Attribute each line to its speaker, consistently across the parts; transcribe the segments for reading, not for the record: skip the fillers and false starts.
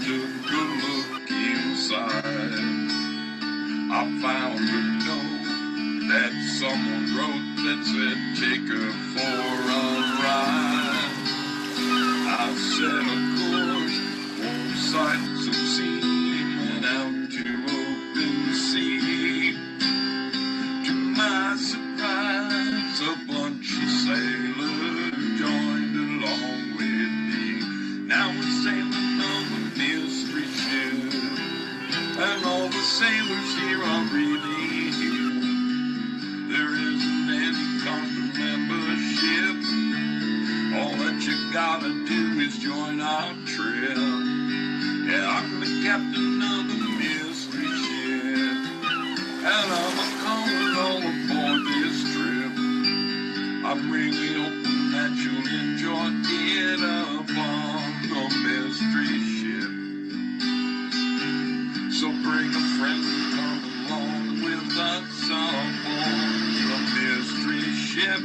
Speaker 1: took a look inside. I found a note that someone wrote that said, take her for a ride. I set a course for sights unseen, went out to open sea. To my surprise, a bunch of sailors joined along with me. Now we're sailing on the mystery ship, and all the sailors here are really here. There isn't any cost of membership. All that you gotta do is join our trip. Yeah, I'm the captain of the mystery ship, and I'm a-calling all aboard this trip. I'm really hoping that you'll enjoy it upon the mystery ship. So bring a friend and come along with us aboard the mystery ship.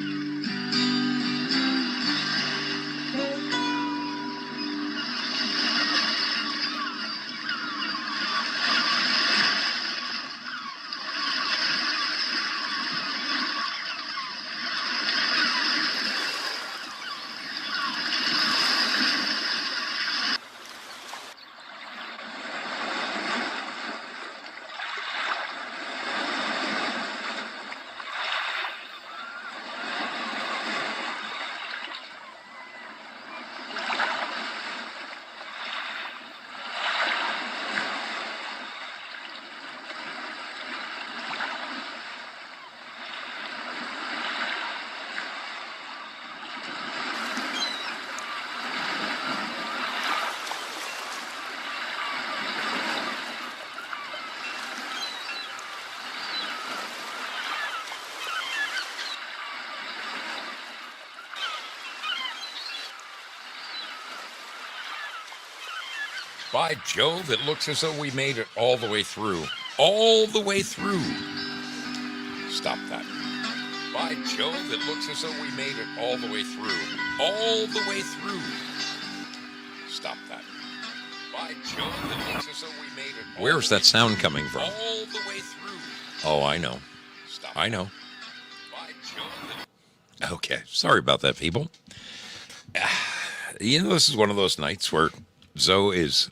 Speaker 2: By Jove, it looks as though we made it all the way through. All the way through. Stop that. By Jove, it looks as though we made it all the way through. All the way through. Stop that. By Jove, it looks as though we made it. Where's that sound coming from? All the way through. Oh, I know. Stop. I know. By Jove. Okay, sorry about that, people. You know, this is one of those nights where Zoe is.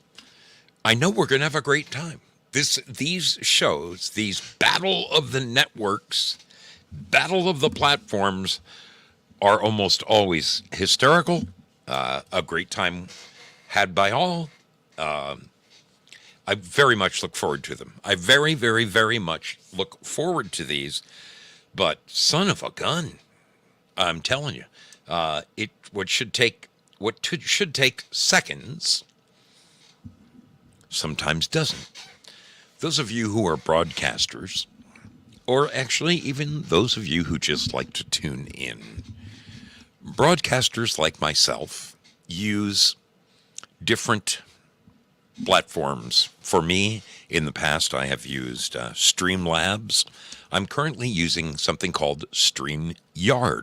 Speaker 2: I know we're going to have a great time. These shows, these battle of the networks, battle of the platforms, are almost always hysterical. A great time had by all. I very much look forward to them. I very, very, very much look forward to these. But son of a gun, I'm telling you, what should take seconds sometimes doesn't. Those of you who are broadcasters, or actually even those of you who just like to tune in, broadcasters like myself use different platforms. For me, in the past, I have used Streamlabs. I'm currently using something called StreamYard.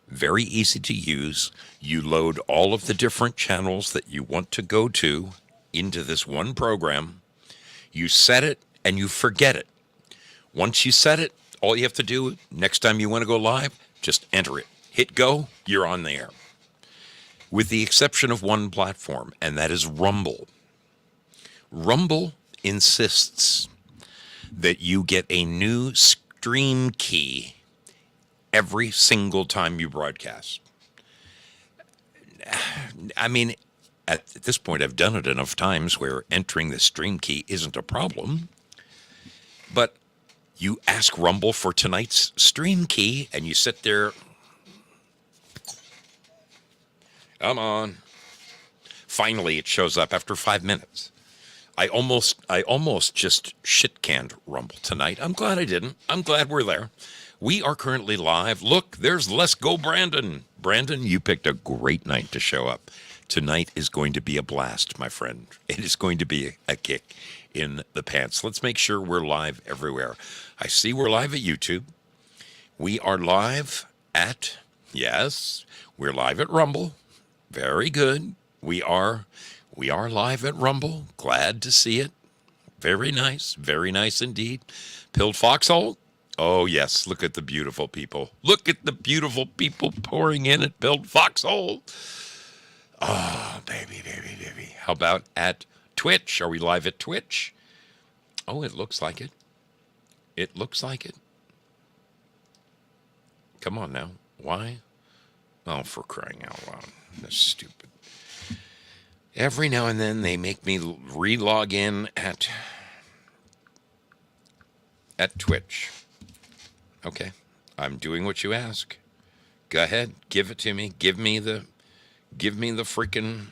Speaker 2: Very easy to use. You load all of the different channels that you want to go to into this one program. You set it and you forget it. Once you set it, all you have to do, next time you want to go live, just enter it. Hit go, you're on the air. With the exception of one platform, and that is Rumble. Rumble insists that you get a new stream key every single time you broadcast. I mean, at this point, I've done it enough times where entering the stream key isn't a problem. But you ask Rumble for tonight's stream key, and you sit there. Come on. Finally, it shows up after 5 minutes. I almost just shit-canned Rumble tonight. I'm glad I didn't. I'm glad we're there. We are currently live. Look, there's Let's Go Brandon. Brandon, you picked a great night to show up. Tonight is going to be a blast, my friend. It is going to be a kick in the pants. Let's make sure we're live everywhere. I see we're live at YouTube. We are live at, yes, we're live at Rumble. Very good. We are We are live at Rumble. Glad to see it. Very nice indeed. Pilled Foxhole. Oh, yes. Look at the beautiful people. Look at the beautiful people pouring in at Pilled Foxhole. Oh, baby. How about at Twitch? Are we live at Twitch? Oh, it looks like it. It looks like it. Come on now. Why? Oh, for crying out loud. That's stupid. Every now and then they make me re-log in at Twitch. Okay. I'm doing what you ask. Go ahead. Give it to me. Give me the freaking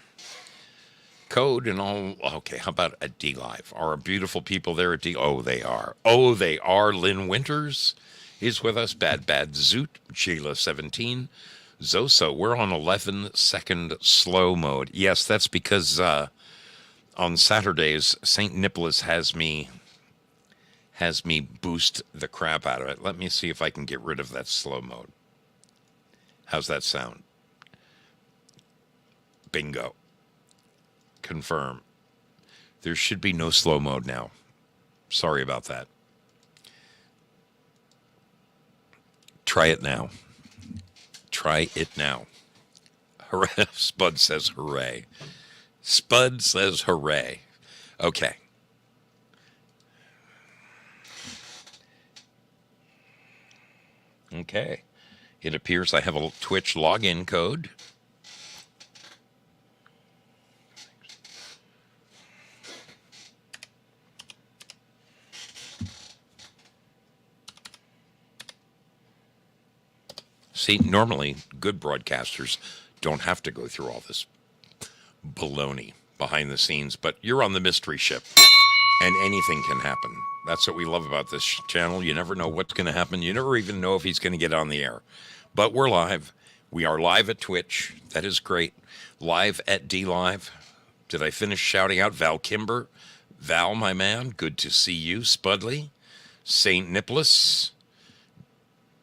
Speaker 2: code and all. Okay, how about at D Live? Are our beautiful people there at D? Oh, they are. Oh, they are. Lynn Winters is with us. Bad Zoot. Sheila 17. Zoso, we're on 11-second slow mode. Yes, that's because on Saturdays, St. Nicholas has me boost the crap out of it. Let me see if I can get rid of that slow mode. How's that sound? Bingo. Confirm. There should be no slow mode now. Sorry about that. Try it now. Try it now. Hooray. Spud says hooray. Spud says hooray. Okay. Okay. It appears I have a Twitch login code. See, normally good broadcasters don't have to go through all this baloney behind the scenes, but you're on the mystery ship and anything can happen. That's what we love about this channel. You never know what's going to happen. You never even know if he's going to get on the air. But we're live. We are live at Twitch. That is great. Live at D Live. Did I finish shouting out Val Kimber? Val, my man, good to see you. Spudley, St. Nicholas.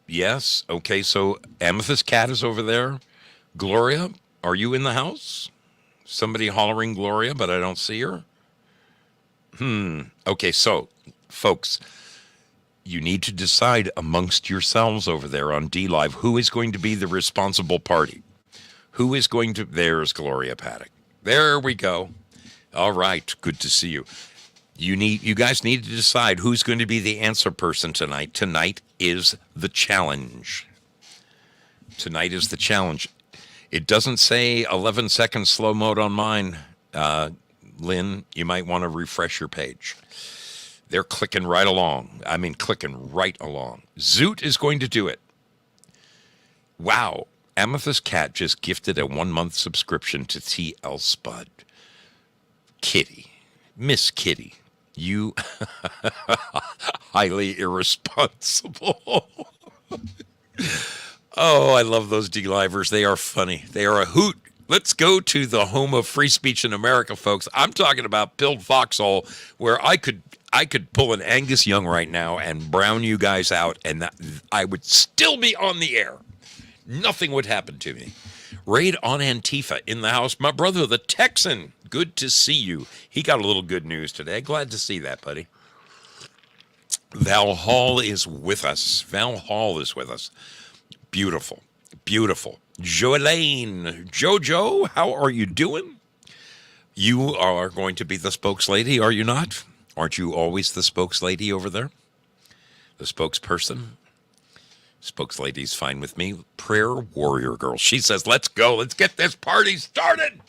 Speaker 2: Yes. Okay, so Amethyst Cat is over there. Gloria, are you in the house? Somebody hollering Gloria, but I don't see her. Okay, so, folks, you need to decide amongst yourselves over there on D Live who is going to be the responsible party. Who is going to... There's Gloria Paddock. There we go. All right, good to see you. You guys need to decide who's going to be the answer person tonight. Tonight is the challenge. Tonight is the challenge. It doesn't say 11-second slow mode on mine. Lynn, you might want to refresh your page. They're clicking right along. I mean, clicking right along. Zoot is going to do it. Wow. Amethyst Cat just gifted a 1-month subscription to TL Spud. Kitty. Miss Kitty. You highly irresponsible. Oh, I love those D-Livers. They are funny. They are a hoot. Let's go to the home of free speech in America, folks. I'm talking about Pilled Foxhole, where I could pull an Angus Young right now and brown you guys out, and I would still be on the air. Nothing would happen to me. Raid on Antifa in the house. My brother, the Texan. Good to see you. He got a little good news today. Glad to see that, buddy. Val Hall is with us. Val Hall is with us. Beautiful. Beautiful. Joelaine. Jojo, how are you doing? You are going to be the spokeslady, are you not? Aren't you always the spokeslady over there? The spokesperson? Spokeslady's fine with me. Prayer warrior girl. She says, let's go. Let's get this party started.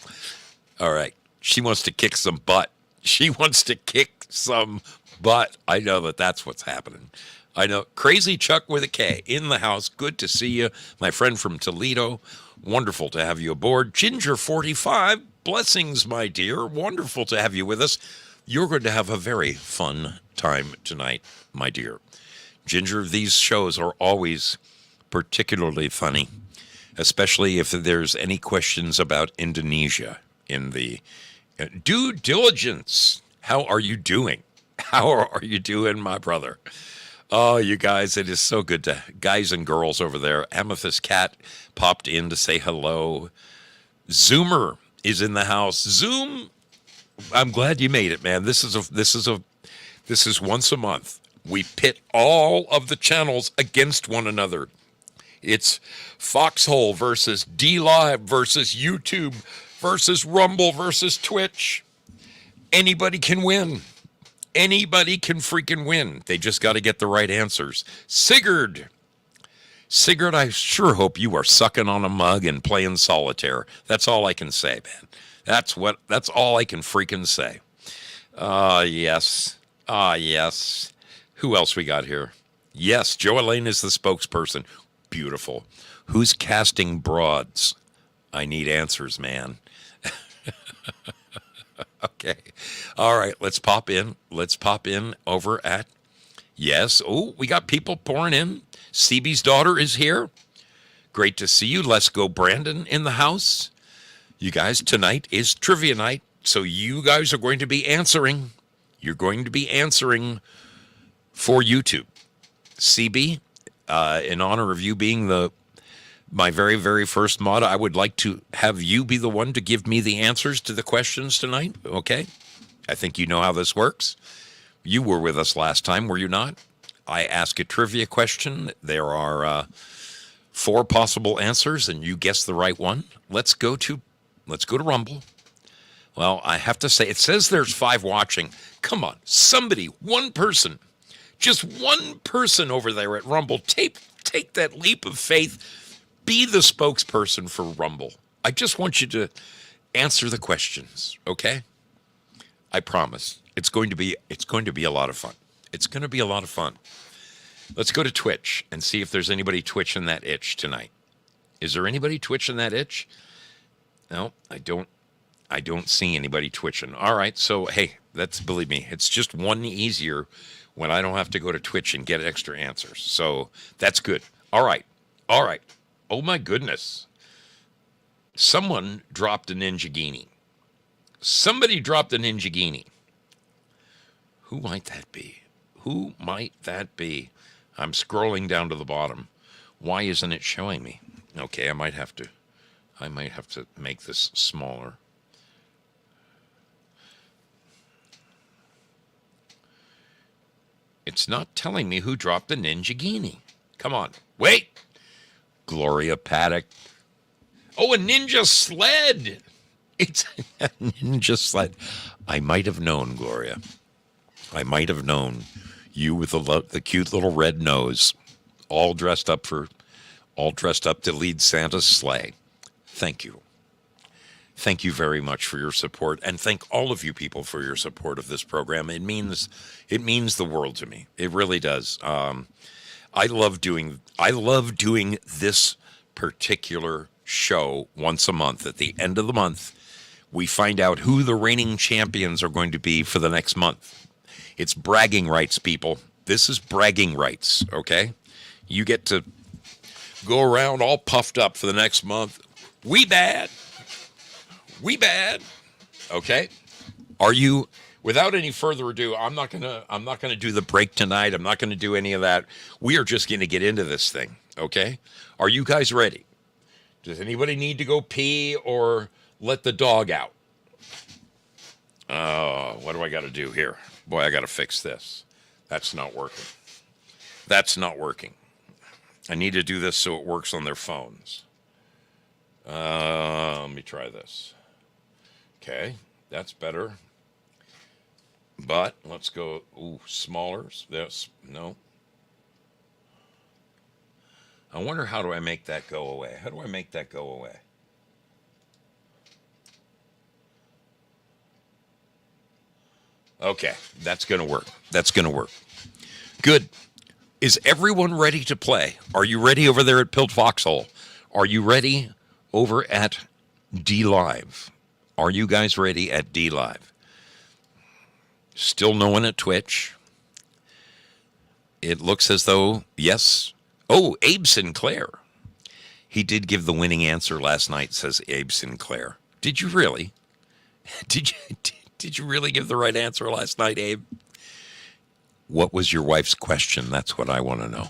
Speaker 2: All right. She wants to kick some butt. She wants to kick some butt. I know that that's what's happening. I know. Crazy Chuck with a K in the house. Good to see you. My friend from Toledo. Wonderful to have you aboard. Ginger 45. Blessings, my dear. Wonderful to have you with us. You're going to have a very fun time tonight, my dear. Ginger, these shows are always particularly funny, especially if there's any questions about Indonesia in the due diligence. How are you doing? How are you doing, my brother? Oh, you guys, it is so good to guys and girls over there. Amethyst Cat popped in to say hello. Zoomer is in the house. Zoom, I'm glad you made it, man. This is once a month. We pit all of the channels against one another. It's Foxhole versus D Live versus YouTube versus Rumble versus Twitch. Anybody can win. Anybody can freaking win. They just got to get the right answers. Sigurd, I sure hope you are sucking on a mug and playing solitaire. That's all I can say, man. That's all I can freaking say. Yes. Yes. Who else we got here? Yes, Joe Elaine is the spokesperson. Beautiful. Who's casting broads? I need answers, man. Okay. All right, let's pop in. Let's pop in over at, yes. Oh, we got people pouring in. CB's daughter is here. Great to see you. Let's go, Brandon, in the house. You guys, tonight is trivia night, so you guys are going to be answering. You're going to be answering for YouTube. CB, in honor of you being my very, very first mod, I would like to have you be the one to give me the answers to the questions tonight, okay? I think you know how this works. You were with us last time, were you not? I ask a trivia question. There are 4 possible answers, and you guess the right one. Let's go to Rumble. Well, I have to say, it says there's 5 watching. Come on, somebody, one person, just one person over there at Rumble, take that leap of faith. Be the spokesperson for Rumble. I just want you to answer the questions, okay? I promise. It's going to be a lot of fun. It's going to be a lot of fun. Let's go to Twitch and see if there's anybody twitching that itch tonight. Is there anybody twitching that itch? No, I don't see anybody twitching. All right, so hey, believe me, it's just one easier when I don't have to go to Twitch and get extra answers. So that's good. All right. Oh my goodness. Someone dropped a Ninjagini. Somebody dropped a Ninjagini. Who might that be? I'm scrolling down to the bottom. Why isn't it showing me? Okay, I might have to make this smaller. It's not telling me who dropped the Ninjagini. Come on. Wait. Gloria Paddock. Oh, a ninja sled. It's a ninja sled. I might have known, Gloria. I might have known. You with the cute little red nose, all dressed up to lead Santa's sleigh. Thank you. Thank you very much for your support, and thank all of you people for your support of this program. It means the world to me. It really does. I love doing this particular show once a month. At the end of the month, we find out who the reigning champions are going to be for the next month. It's bragging rights, people. This is bragging rights, okay? You get to go around all puffed up for the next month. We bad. Okay? Are you? Without any further ado, I'm not gonna do the break tonight. I'm not gonna do any of that. We are just gonna get into this thing, okay? Are you guys ready? Does anybody need to go pee or let the dog out? What do I got to do here? Boy, I got to fix this. That's not working. I need to do this so it works on their phones. Let me try this. Okay, that's better. But let's go, smaller. This, no. I wonder, how do I make that go away? Okay, that's going to work. Good. Is everyone ready to play? Are you ready over there at Pilled Foxhole? Are you ready over at D Live? Are you guys ready at D Live? Still no one at Twitch. It looks as though, yes. Oh, Abe Sinclair. He did give the winning answer last night, says Abe Sinclair. Did you really? Did you really give the right answer last night, Abe? What was your wife's question? That's what I want to know.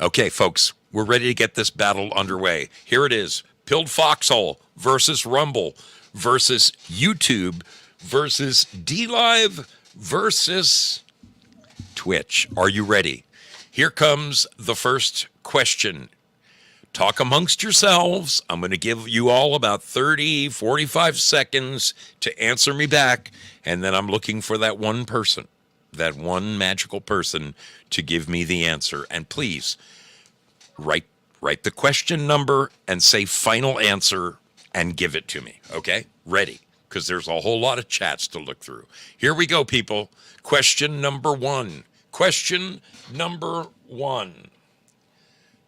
Speaker 2: Okay, folks, we're ready to get this battle underway. Here it is. Pilled Foxhole versus Rumble versus YouTube versus DLive versus Twitch. Are you ready? Here comes the first question. Talk amongst yourselves. I'm going to give you all about 30, 45 seconds to answer me back. And then I'm looking for that one person, that one magical person to give me the answer. And please write the question number and say final answer and give it to me. Okay? Ready? Because there's a whole lot of chats to look through. Here we go, people. Question number one. Question number one.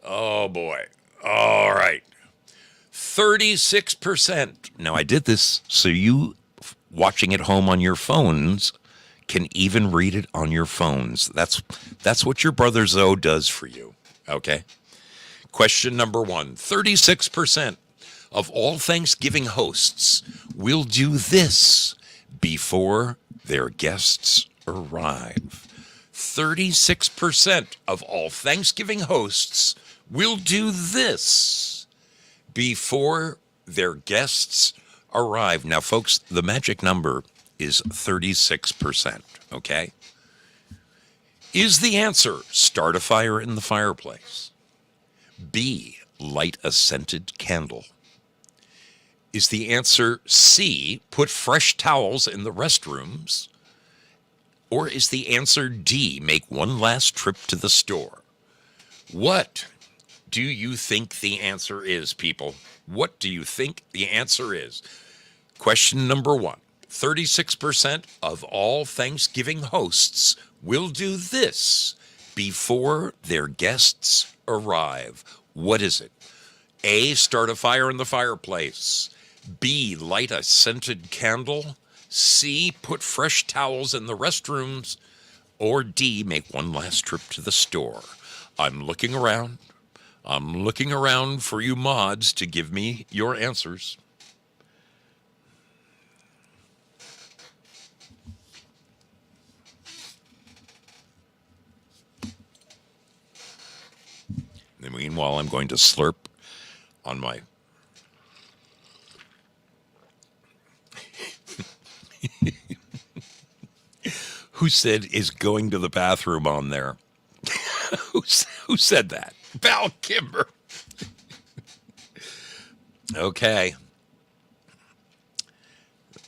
Speaker 2: Oh, boy. All right. 36%. Now, I did this so you watching at home on your phones can even read it on your phones. That's what your brother Zoe does for you. Okay? Question number one. 36% of all Thanksgiving hosts will do this before their guests arrive. 36% of all Thanksgiving hosts will do this before their guests arrive. Now, folks, the magic number is 36%, okay? Is the answer start a fire in the fireplace? B, light a scented candle? Is the answer C, put fresh towels in the restrooms? Or is the answer D, make one last trip to the store? What do you think the answer is, people? What do you think the answer is? Question number one. 36% of all Thanksgiving hosts will do this before their guests arrive. What is it? A, start a fire in the fireplace. B, light a scented candle. C, put fresh towels in the restrooms. Or D, make one last trip to the store. I'm looking around. I'm looking around for you mods to give me your answers. And meanwhile, I'm going to slurp on my... Who said is going to the bathroom on there? Who said that? Val Kimber. Okay.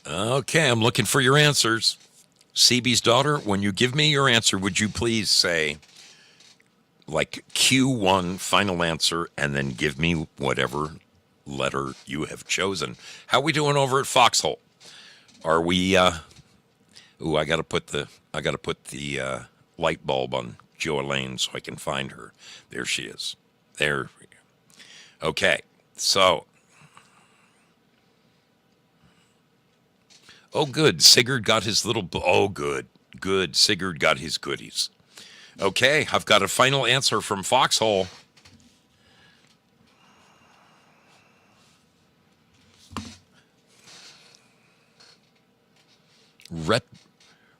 Speaker 2: Okay, I'm looking for your answers. CB's daughter, when you give me your answer, would you please say, like, Q1, final answer, and then give me whatever letter you have chosen. How are we doing over at Foxhole? Are we, I gotta put the light bulb on Joelaine so I can find her. There she is. There we go. Okay, so. Oh, good. Sigurd got his little... Oh, good. Good. Sigurd got his goodies. Okay, I've got a final answer from Foxhole.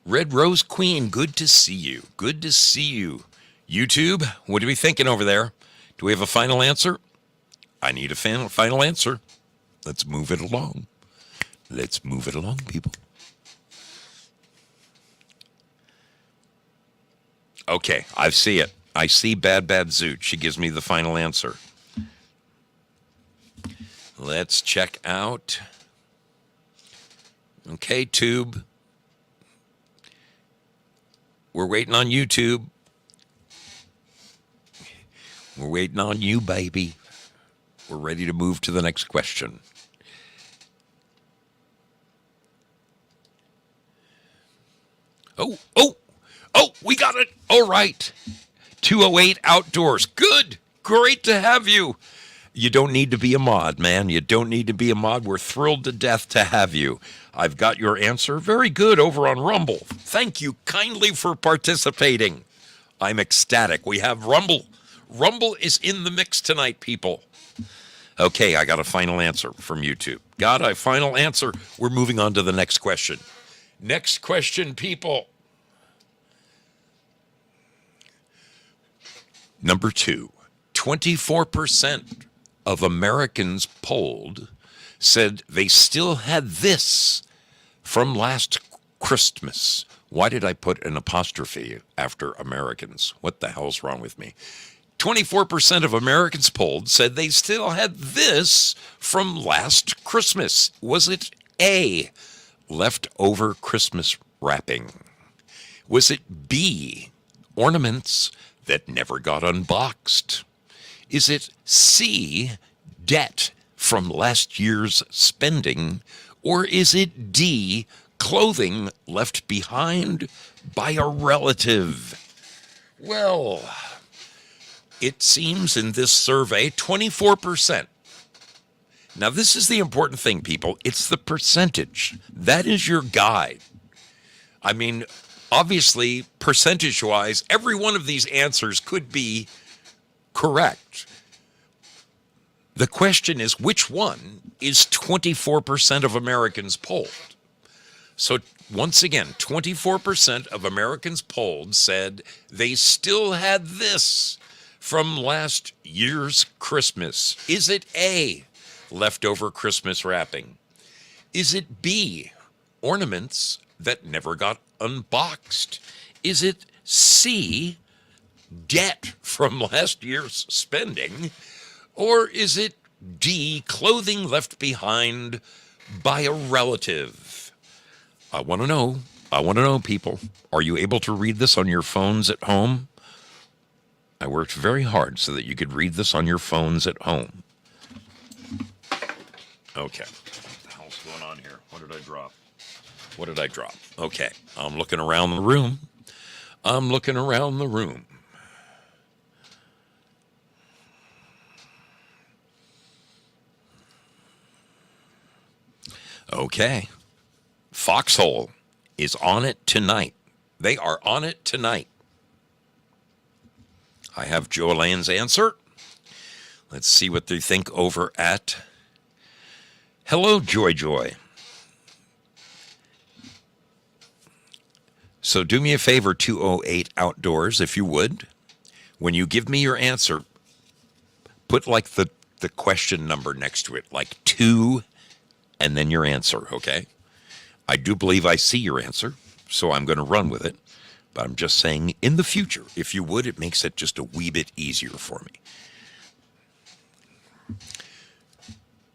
Speaker 2: Red Rose Queen, good to see you. Good to see you. YouTube, what are we thinking over there? Do we have a final answer? I need a final answer. Let's move it along. Let's move it along, people. Okay, I see it. I see Bad Zoot. She gives me the final answer. Let's check out. Okay, Tube. We're waiting on YouTube. We're waiting on you, baby. We're ready to move to the next question. Oh, we got it. All right. 208 Outdoors. Good. Great to have you. You don't need to be a mod, man. You don't need to be a mod. We're thrilled to death to have you. I've got your answer. Very good over on Rumble. Thank you kindly for participating. I'm ecstatic. We have Rumble. Rumble is in the mix tonight, people. Okay, I got a final answer from YouTube. Got a final answer. We're moving on to the next question. Next question, people. Number 2, 24% of Americans polled said they still had this from last Christmas. Why did I put an apostrophe after Americans? What the hell's wrong with me? 24% of Americans polled said they still had this from last Christmas. Was it A, leftover Christmas wrapping? Was it B, ornaments that never got unboxed? Is it C, debt from last year's spending? Or is it D, clothing left behind by a relative? Well, it seems in this survey, 24%. Now, this is the important thing, people. It's the percentage. That is your guide. I mean, obviously, percentage-wise, every one of these answers could be correct. The question is, which one is 24% of Americans polled? So once again, 24% of Americans polled said they still had this from last year's Christmas. Is it A, leftover Christmas wrapping? Is it B, ornaments that never got unboxed? Is it C, debt from last year's spending? Or is it D, clothing left behind by a relative? I want to know, people. Are you able to read this on your phones at home? I worked very hard so that you could read this on your phones at home. Okay. What the hell's going on here? What did I drop? Okay. I'm looking around the room. Okay. Foxhole is on it tonight. They are on it tonight. I have Joanne's answer. Let's see what they think over at Hello, Joy. So do me a favor, 208 Outdoors, if you would. When you give me your answer, put like the question number next to it, like 2, and then your answer, okay? I do believe I see your answer, so I'm going to run with it. But I'm just saying, in the future, if you would, it makes it just a wee bit easier for me.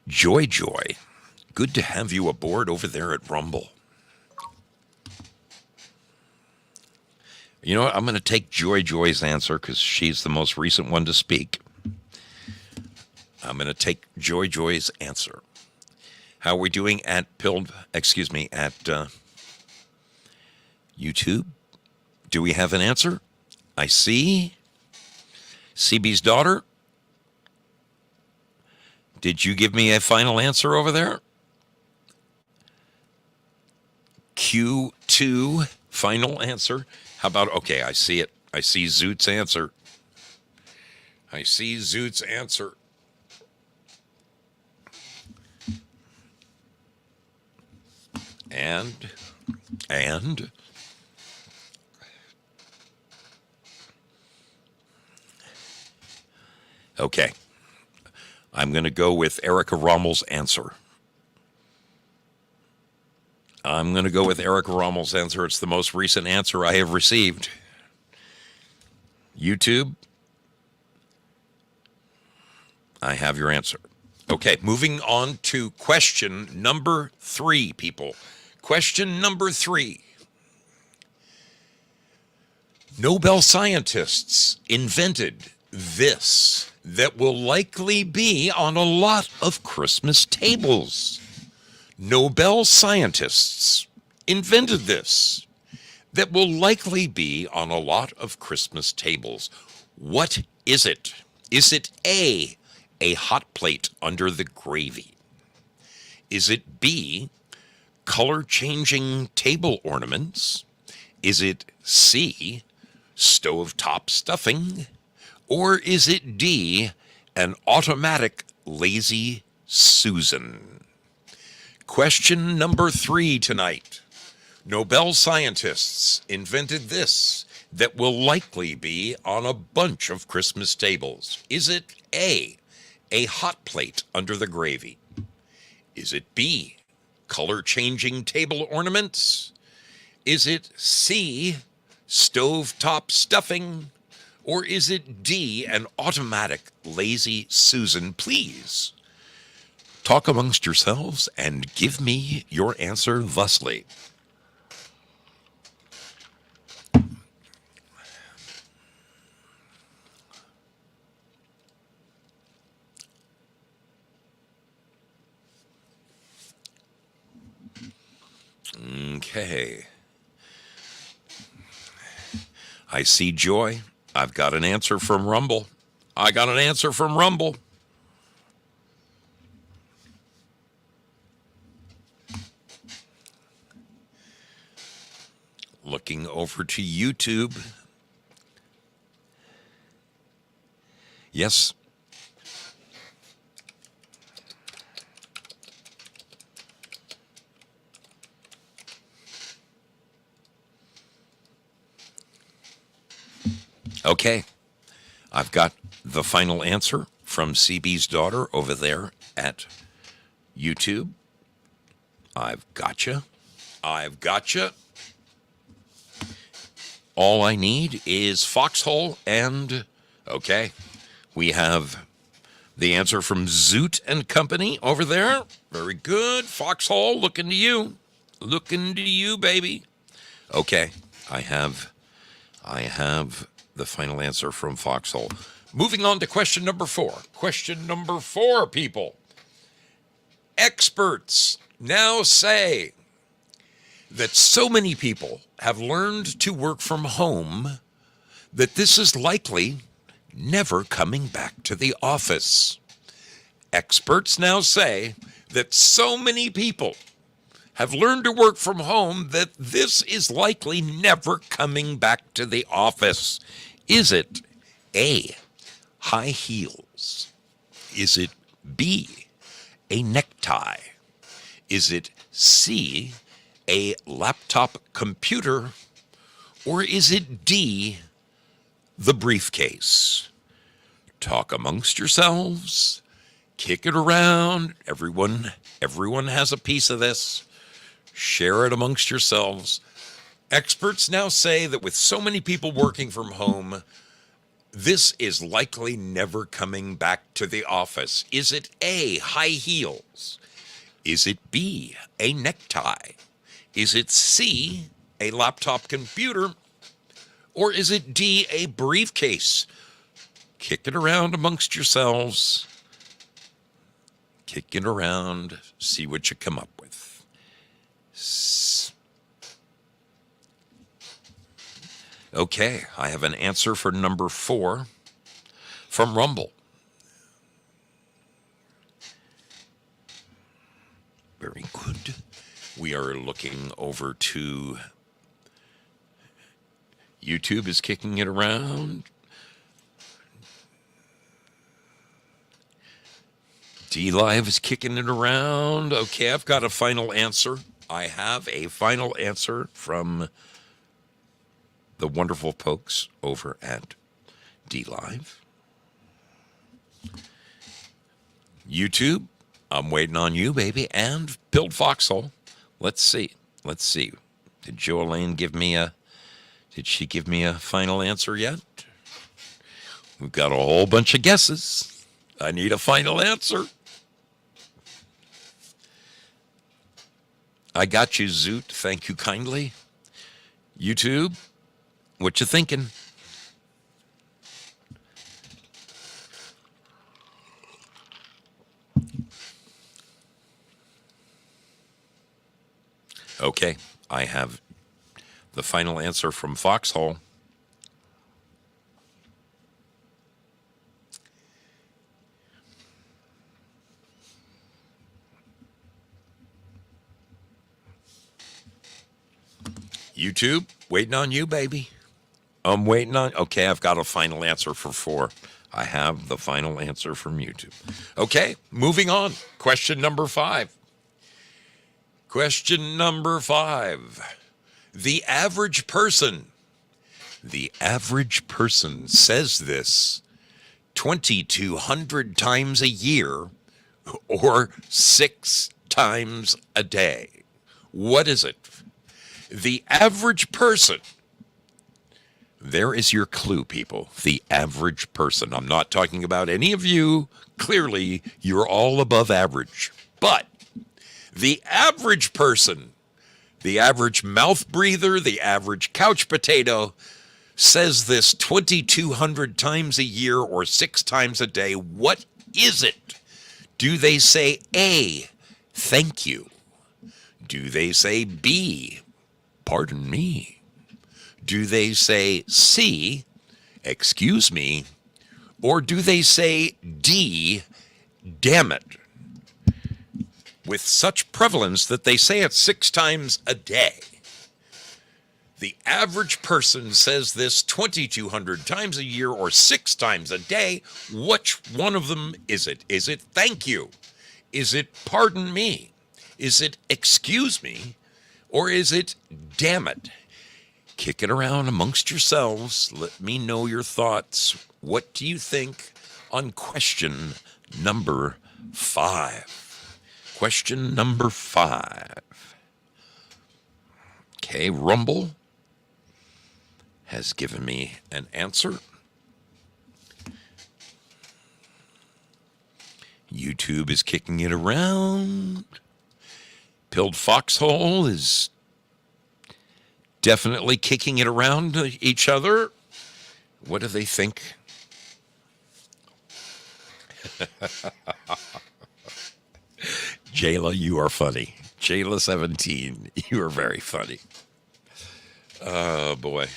Speaker 2: Joy, good to have you aboard over there at Rumble. You know what? I'm going to take Joy's answer because she's the most recent one to speak. I'm going to take Joy's answer. How are we doing at YouTube? Do we have an answer? I see. CB's daughter. Did you give me a final answer over there? Q2, final answer. How about, okay, I see it. I see Zoot's answer. And okay, I'm going to go with Erica Rommel's answer. It's the most recent answer I have received. YouTube, I have your answer. Okay, moving on to question number 3, people. Question number 3. Nobel scientists invented this that will likely be on a lot of Christmas tables. Nobel scientists invented this that will likely be on a lot of Christmas tables. What is it? Is it A, hot plate under the gravy? Is it B, color-changing table ornaments? Is it C, stovetop stuffing? Or is it D, an automatic Lazy Susan? Question number 3 tonight. Nobel scientists invented this that will likely be on a bunch of Christmas tables. Is it A, hot plate under the gravy? Is it B, color-changing table ornaments? Is it C, stovetop stuffing? Or is it D, an automatic lazy Susan, please? Talk amongst yourselves and give me your answer thusly. Okay. I see joy. I've got an answer from Rumble. I got an answer from Rumble. Looking over to YouTube. Yes. Okay. I've got the final answer from CB's daughter over there at YouTube. I've gotcha. I've gotcha. All I need is Foxhole and, okay, we have the answer from Zoot and Company over there. Very good. Foxhole, looking to you. Looking to you, baby. Okay, I have the final answer from Foxhole. Moving on to question number 4. Question number 4, people. Experts now say that so many people have learned to work from home that this is likely never coming back to the office. Experts now say that so many people have learned to work from home that this is likely never coming back to the office. Is it A, high heels? Is it B, a necktie? Is it C, a laptop computer? Or is it D, the briefcase? Talk amongst yourselves. Kick it around. Everyone has a piece of this. Share it amongst yourselves. Experts now say that with so many people working from home, this is likely never coming back to the office. Is it A, high heels? Is it B, a necktie? Is it C, a laptop computer? Or is it D, a briefcase? Kick it around amongst yourselves. Kick it around. See what you come up with. Okay, I have an answer for number 4 from Rumble. Very good. We are looking over to YouTube is kicking it around. D-Live is kicking it around. Okay, I've got a final answer. I have a final answer from the wonderful folks over at D-Live. YouTube, I'm waiting on you, baby, and Build Foxhole. Let's see. Did Joelaine give me a final answer yet? We've got a whole bunch of guesses. I need a final answer. I got you, Zoot. Thank you kindly. YouTube, what you thinking? Okay, I have the final answer from Foxhole. YouTube, waiting on you, baby. I'm waiting on... Okay, I've got a final answer for 4. I have the final answer from YouTube. Okay, moving on. Question number 5. Question number 5. The average person says this 2,200 times a year or 6 times a day. What is it? The average person. There is your clue, people. The average person. I'm not talking about any of you. Clearly, you're all above average. But the average person, the average mouth breather, the average couch potato, says this 2,200 times a year or 6 times a day. What is it? Do they say A, thank you? Do they say B, pardon me? Do they say C, excuse me? Or do they say D, damn it? With such prevalence that they say it 6 times a day. The average person says this 2,200 times a year or 6 times a day. Which one of them is it? Is it thank you? Is it pardon me? Is it excuse me? Or is it damn it? Kick it around amongst yourselves. Let me know your thoughts. What do you think on question number 5? Question number 5. Okay, Rumble has given me an answer. YouTube is kicking it around. Pilled Foxhole is definitely kicking it around each other. What do they think? Jayla, you are funny. Jayla17, you are very funny. Oh, boy.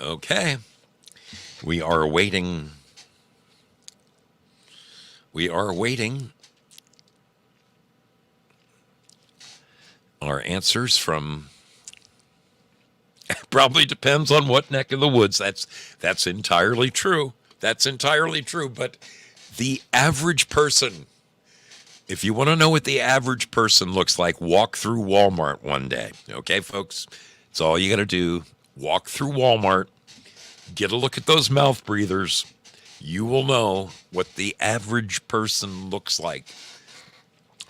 Speaker 2: Okay. We are awaiting our answers from probably depends on what neck of the woods. That's entirely true. That's entirely true. But the average person, if you want to know what the average person looks like, walk through Walmart one day. Okay, folks? It's all you got to do. Walk through Walmart, get a look at those mouth breathers. You will know what the average person looks like.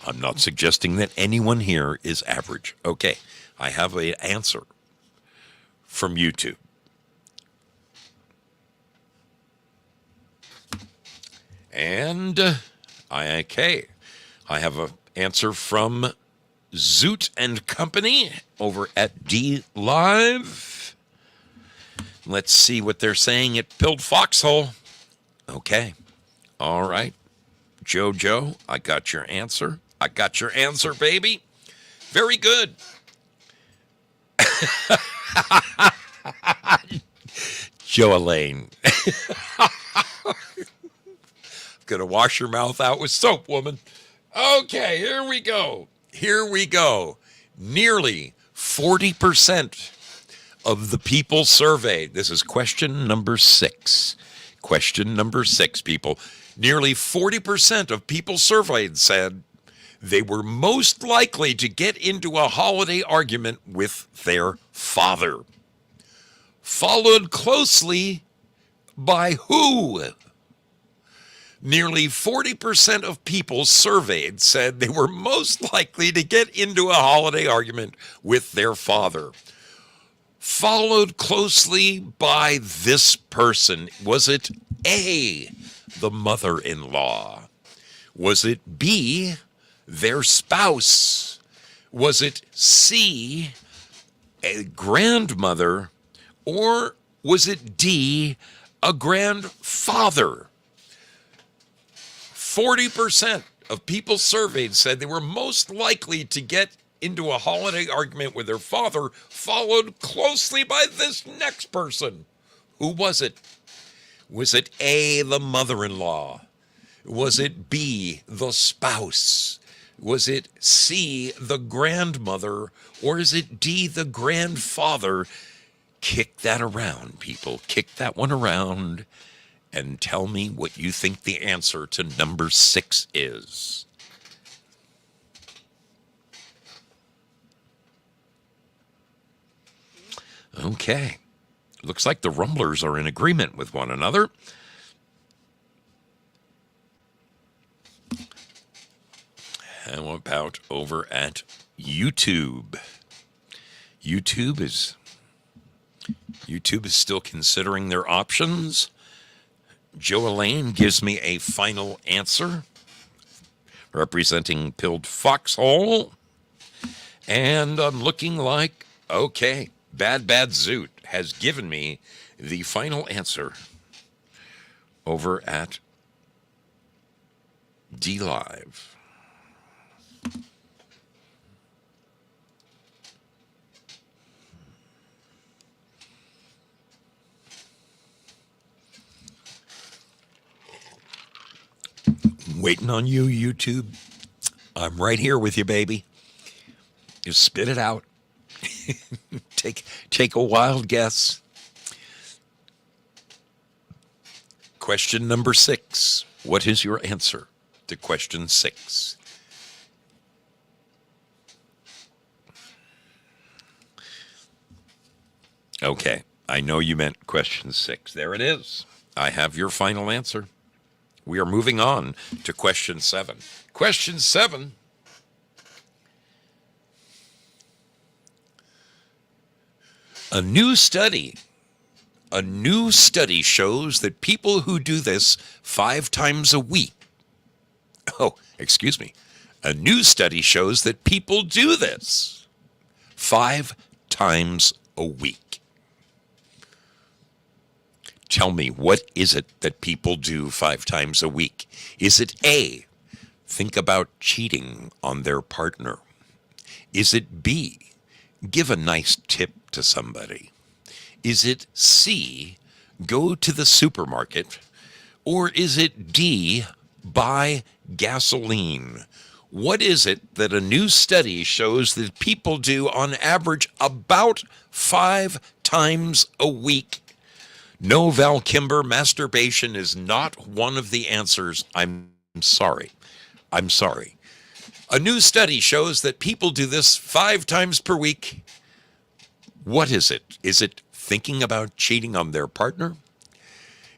Speaker 2: I'm not suggesting that anyone here is average. Okay, I have an answer from YouTube. And I have an answer from Zoot and Company over at D Live. Let's see what they're saying at Pilled Foxhole. Okay. All right. Jojo, I got your answer. I got your answer, baby. Very good. Joe Elaine. Gonna wash your mouth out with soap, woman. Okay, here we go. Here we go. Nearly 40% of the people surveyed. This is question number 6. Question number 6, people. Nearly 40% of people surveyed said they were most likely to get into a holiday argument with their father. Followed closely by who? Nearly 40% of people surveyed said they were most likely to get into a holiday argument with their father. Followed closely by this person. Was it A, the mother-in-law? Was it B, their spouse? Was it C, a grandmother? Or was it D, a grandfather? 40% of people surveyed said they were most likely to get into a holiday argument with their father, followed closely by this next person. Who was it? Was it A, the mother-in-law? Was it B, the spouse? Was it C, the grandmother? Or is it D, the grandfather? Kick that around, people. Kick that one around and tell me what you think the answer to number 6 is. Okay. Looks like the Rumblers are in agreement with one another. How about over at YouTube? YouTube is still considering their options. Joe Elaine gives me a final answer representing Pilled Foxhole. And I'm looking like, okay, Bad Zoot has given me the final answer over at D Live. Waiting on you, YouTube. I'm right here with you, baby. You spit it out. Take a wild guess. Question number 6. What is your answer to question 6? Okay, I know you meant question 6. There it is. I have your final answer. We are moving on to question 7. Question 7. A new study shows that people who do this 5 times a week. Oh, excuse me. A new study shows that people do this 5 times a week. Tell me, what is it that people do 5 times a week? Is it A, think about cheating on their partner? Is it B, give a nice tip to somebody? Is it C, go to the supermarket? Or is it D, buy gasoline? What is it that a new study shows that people do on average about 5 times a week? No, Val Kimber, masturbation is not one of the answers. I'm sorry. A new study shows that people do this 5 times per week. What is it? Is it thinking about cheating on their partner?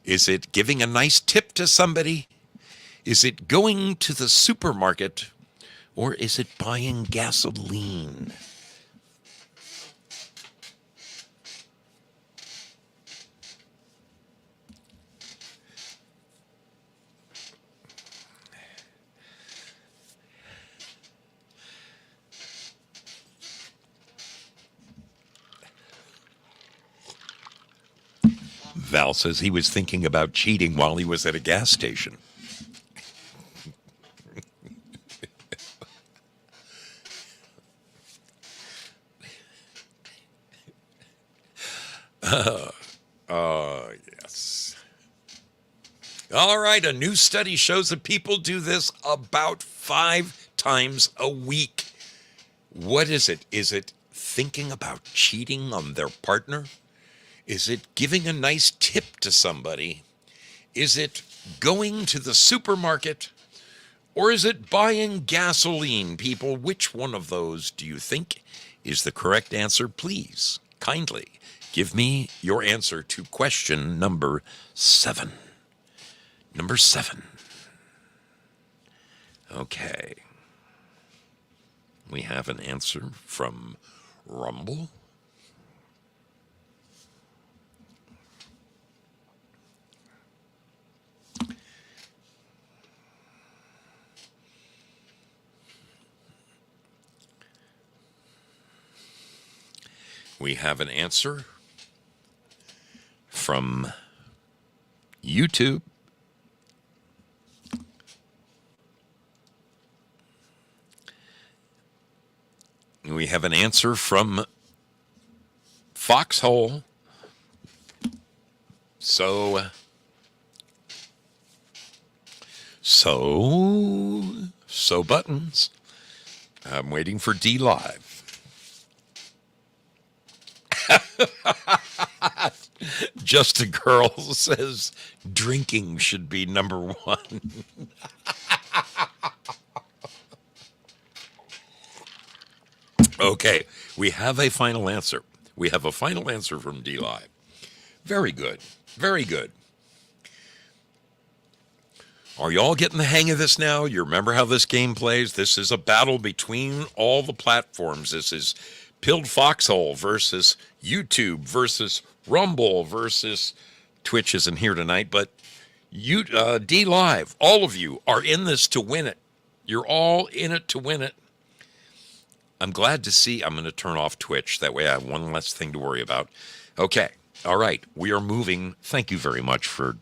Speaker 2: Is it giving a nice tip to somebody? Is it going to the supermarket? Or is it buying gasoline? Val says he was thinking about cheating while he was at a gas station. Yes. All right, a new study shows that people do this about 5 times a week. What is it? Is it thinking about cheating on their partner? Is it giving a nice tip to somebody? Is it going to the supermarket? Or is it buying gasoline, people? Which one of those do you think is the correct answer? Please, kindly, give me your answer to question number 7. Number 7. Okay. We have an answer from Rumble. We have an answer from YouTube. We have an answer from Foxhole. So buttons. I'm waiting for D Live. Just a Girl says drinking should be number 1. Okay, we have a final answer. We have a final answer from D Live. Very good. Very good. Are you all getting the hang of this now? You remember how this game plays? This is a battle between all the platforms. This is Pilled Foxhole versus YouTube versus Rumble versus Twitch isn't here tonight, but D Live. All of you are in this to win it. You're all in it to win it. I'm glad to see. I'm going to turn off Twitch. That way I have one less thing to worry about. Okay. All right. We are moving. Thank you very much for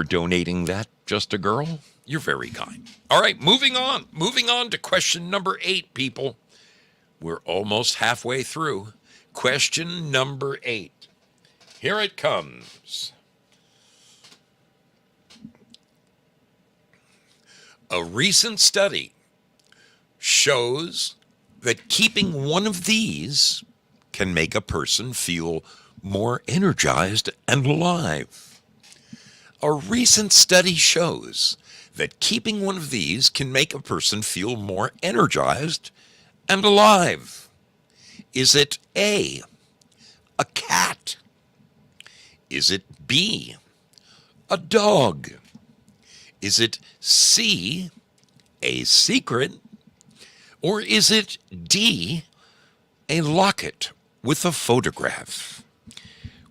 Speaker 2: donating that, Just a Girl. You're very kind. All right. Moving on. Moving on to question number 8, people. We're almost halfway through. Question number 8. Here it comes. A recent study shows that keeping one of these can make a person feel more energized and alive. A recent study shows that keeping one of these can make a person feel more energized and alive. Is it A, a cat? Is it B, a dog? Is it C, a secret? Or is it D, a locket with a photograph?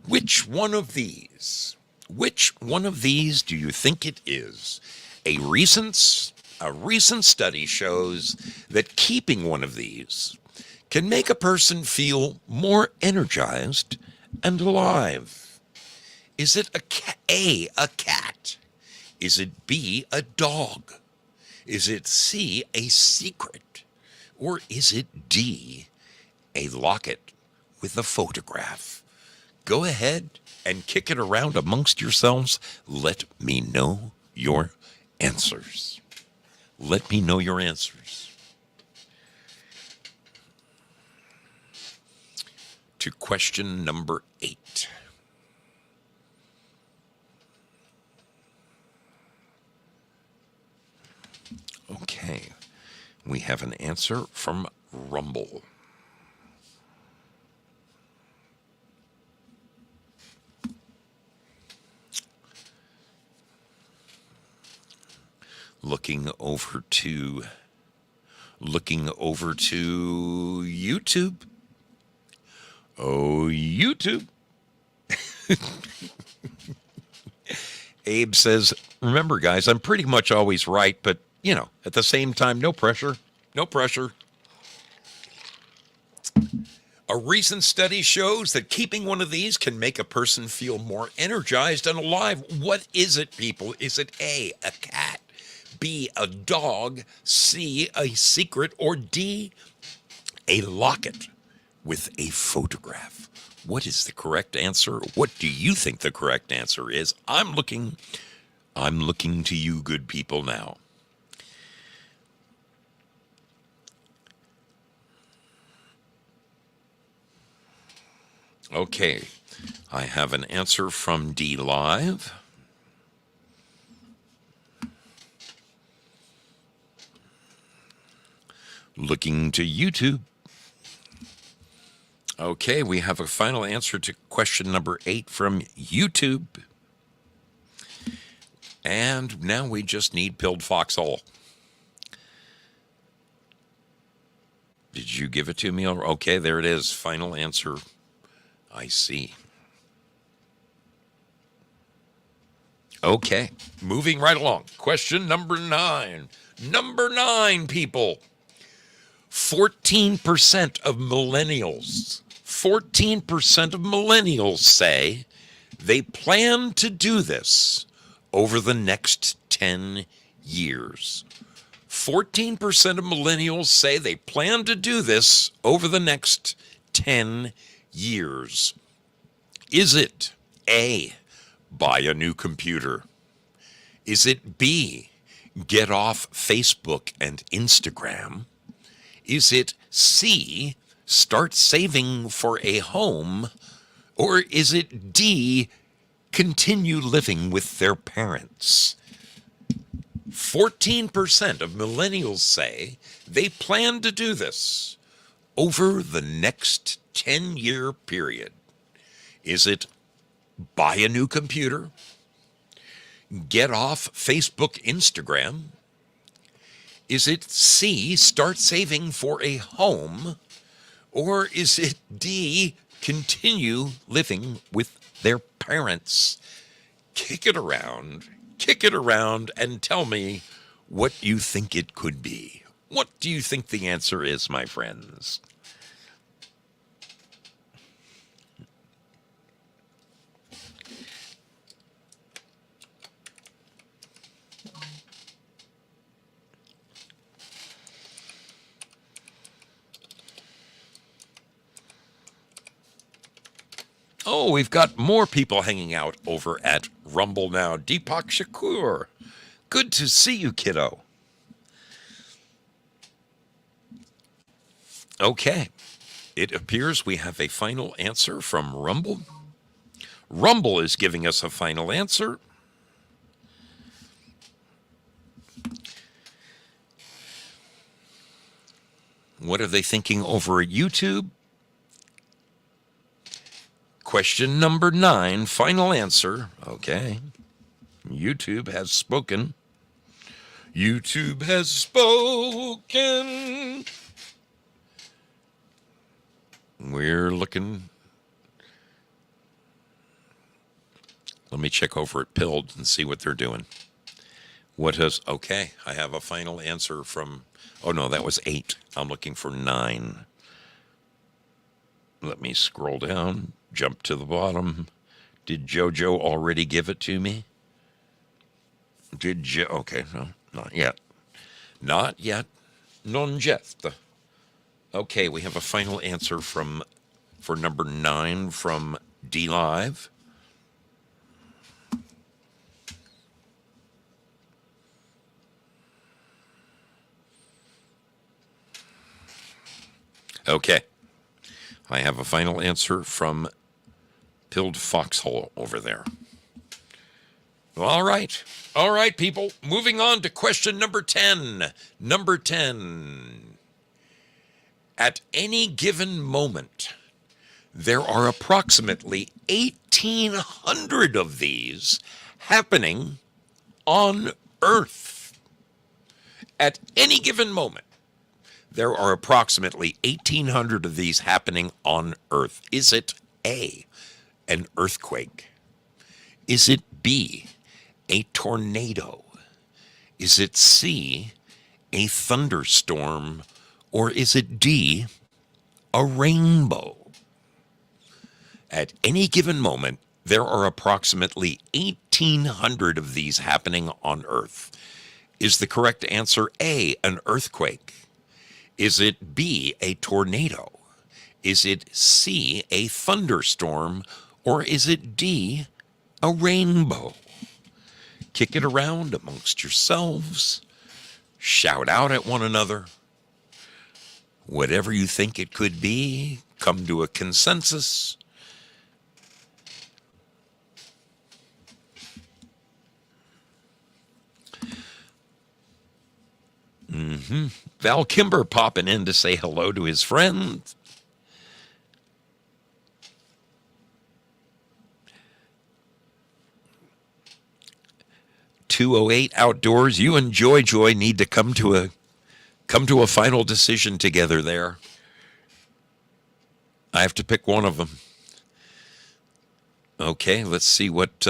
Speaker 2: Which one of these do you think it is? A recent study shows that keeping one of these can make a person feel more energized and alive. Is it A, a cat? Is it B, a dog? Is it C, a secret? Or is it D, a locket with a photograph? Go ahead and kick it around amongst yourselves. Let me know your answers. Let me know your answers. To question number 8. Okay. We have an answer from Rumble. Looking over to YouTube. Oh, YouTube. Abe says, remember, guys, I'm pretty much always right, but at the same time, no pressure. No pressure. A recent study shows that keeping one of these can make a person feel more energized and alive. What is it, people? Is it A, a cat, B, a dog, C, a secret, or D, a locket with a photograph? What is the correct answer? What do you think the correct answer is? I'm looking to you, good people, now. Okay, I have an answer from D Live. Looking to YouTube. Okay, we have a final answer to question number 8 from YouTube. And now we just need Pilled Foxhole. Did you give it to me? Okay, there it is. Final answer. I see. Okay, moving right along. Question number 9. Number 9, people. 14% of millennials say they plan to do this over the next 10 years. 14% of millennials say they plan to do this over the next 10 years. Is it A, buy a new computer? Is it B, get off Facebook and Instagram? Is it C, start saving for a home? Or is it D, continue living with their parents? 14% of millennials say they plan to do this over the next 10-year period. Is it buy a new computer? Get off Facebook, Instagram? Is it C, start saving for a home? Or is it D, continue living with their parents? Kick it around, and tell me what you think it could be. What do you think the answer is, my friends? Oh, we've got more people hanging out over at Rumble now. Deepak Shakur, good to see you, kiddo. Okay, it appears we have a final answer from Rumble. Rumble is giving us a final answer. What are they thinking over at YouTube? Question number 9, final answer. Okay. YouTube has spoken. YouTube has spoken. We're looking. Let me check over at Pilled and see what they're doing. Okay, I have a final answer from, oh no, that was 8. I'm looking for 9. Let me scroll down, jump to the bottom. Did JoJo already give it to me? Okay, no, not yet. Not yet. Non yet. Okay, we have a final answer for number 9 from D Live. Okay. I have a final answer from Pilled Foxhole over there. All right. All right, people. Moving on to question number 10. Number 10. At any given moment, there are approximately 1,800 of these happening on Earth. At any given moment, there are approximately 1,800 of these happening on Earth. Is it A, an earthquake? Is it B, a tornado? Is it C, a thunderstorm? Or is it D, a rainbow? At any given moment, there are approximately 1,800 of these happening on Earth. Is the correct answer A, an earthquake? Is it B, a tornado? Is it C, a thunderstorm? Or is it D, a rainbow? Kick it around amongst yourselves. Shout out at one another. Whatever you think it could be, come to a consensus. Val Kimber popping in to say hello to his friends. .208 Outdoors. You and Joy need to come to a final decision together there. I have to pick one of them. Okay, let's see what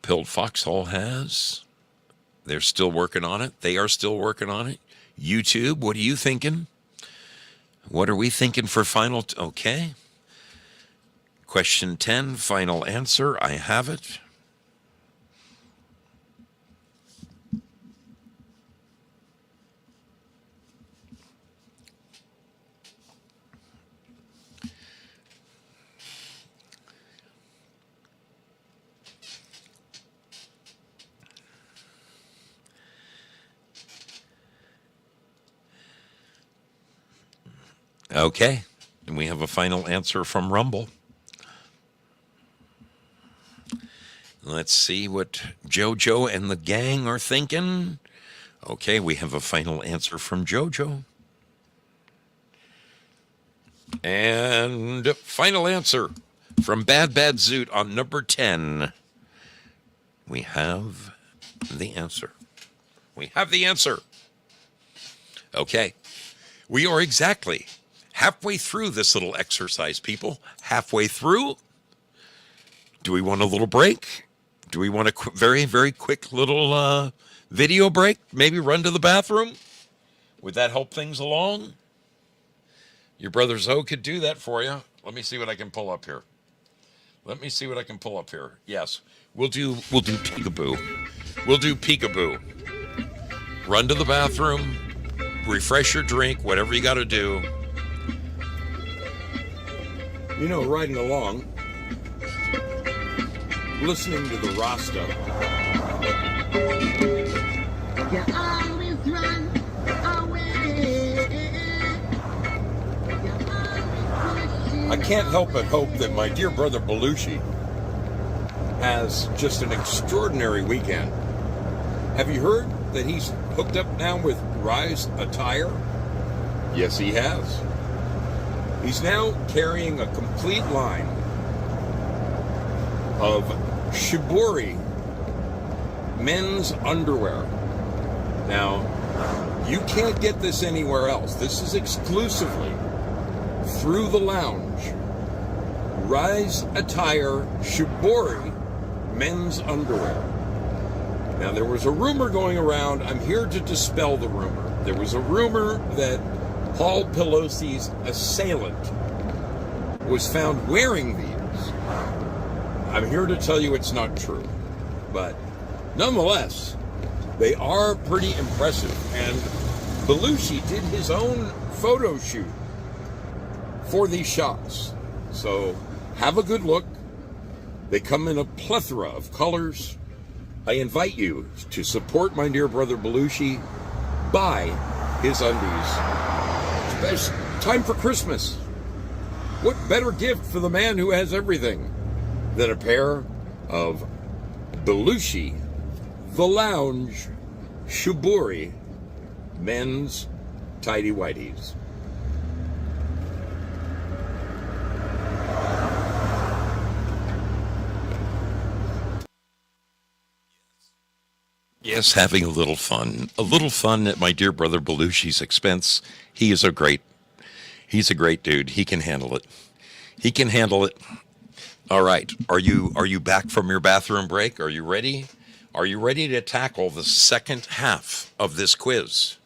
Speaker 2: Pilled Foxhole has. They're still working on it. They are still working on it. YouTube, what are you thinking? What are we thinking for final? Okay. Question 10, final answer. I have it. Okay, and we have a final answer from Rumble. Let's see what JoJo and the gang are thinking. Okay, we have a final answer from JoJo. And final answer from Bad Zoot on number 10. We have the answer. We have the answer. Okay. We are exactly halfway through this little exercise, people. Halfway through. Do we want a little break? Do we want a very, very quick little video break? Maybe run to the bathroom? Would that help things along? Your brother Zoe could do that for you. Let me see what I can pull up here. Yes. We'll do peekaboo. We'll do peekaboo. Run to the bathroom, refresh your drink, whatever you got to do. You know, riding along, listening to the Rasta.
Speaker 3: You always run away.
Speaker 2: I can't help but hope that my dear brother Belushi has just an extraordinary weekend. Have you heard that he's hooked up now with Rise Attire? Yes, he has. He's now carrying a complete line of Shibori men's underwear. Now, you can't get this anywhere else. This is exclusively through the lounge. Rise Attire Shibori men's underwear. Now, there was a rumor going around. I'm here to dispel the rumor. There was a rumor that Paul Pelosi's assailant was found wearing these. I'm here to tell you it's not true. But nonetheless, they are pretty impressive. And Belushi did his own photo shoot for these shots. So have a good look. They come in a plethora of colors. I invite you to support my dear brother Belushi. Buy his undies. It's time for Christmas. What better gift for the man who has everything than a pair of Belushi The Lounge Shibori men's tidy whities. Yes, having a little fun at my dear brother Belushi's expense. He's a great dude. He can handle it. All right. Are you back from your bathroom break? Are you ready? Are you ready to tackle the second half of this quiz?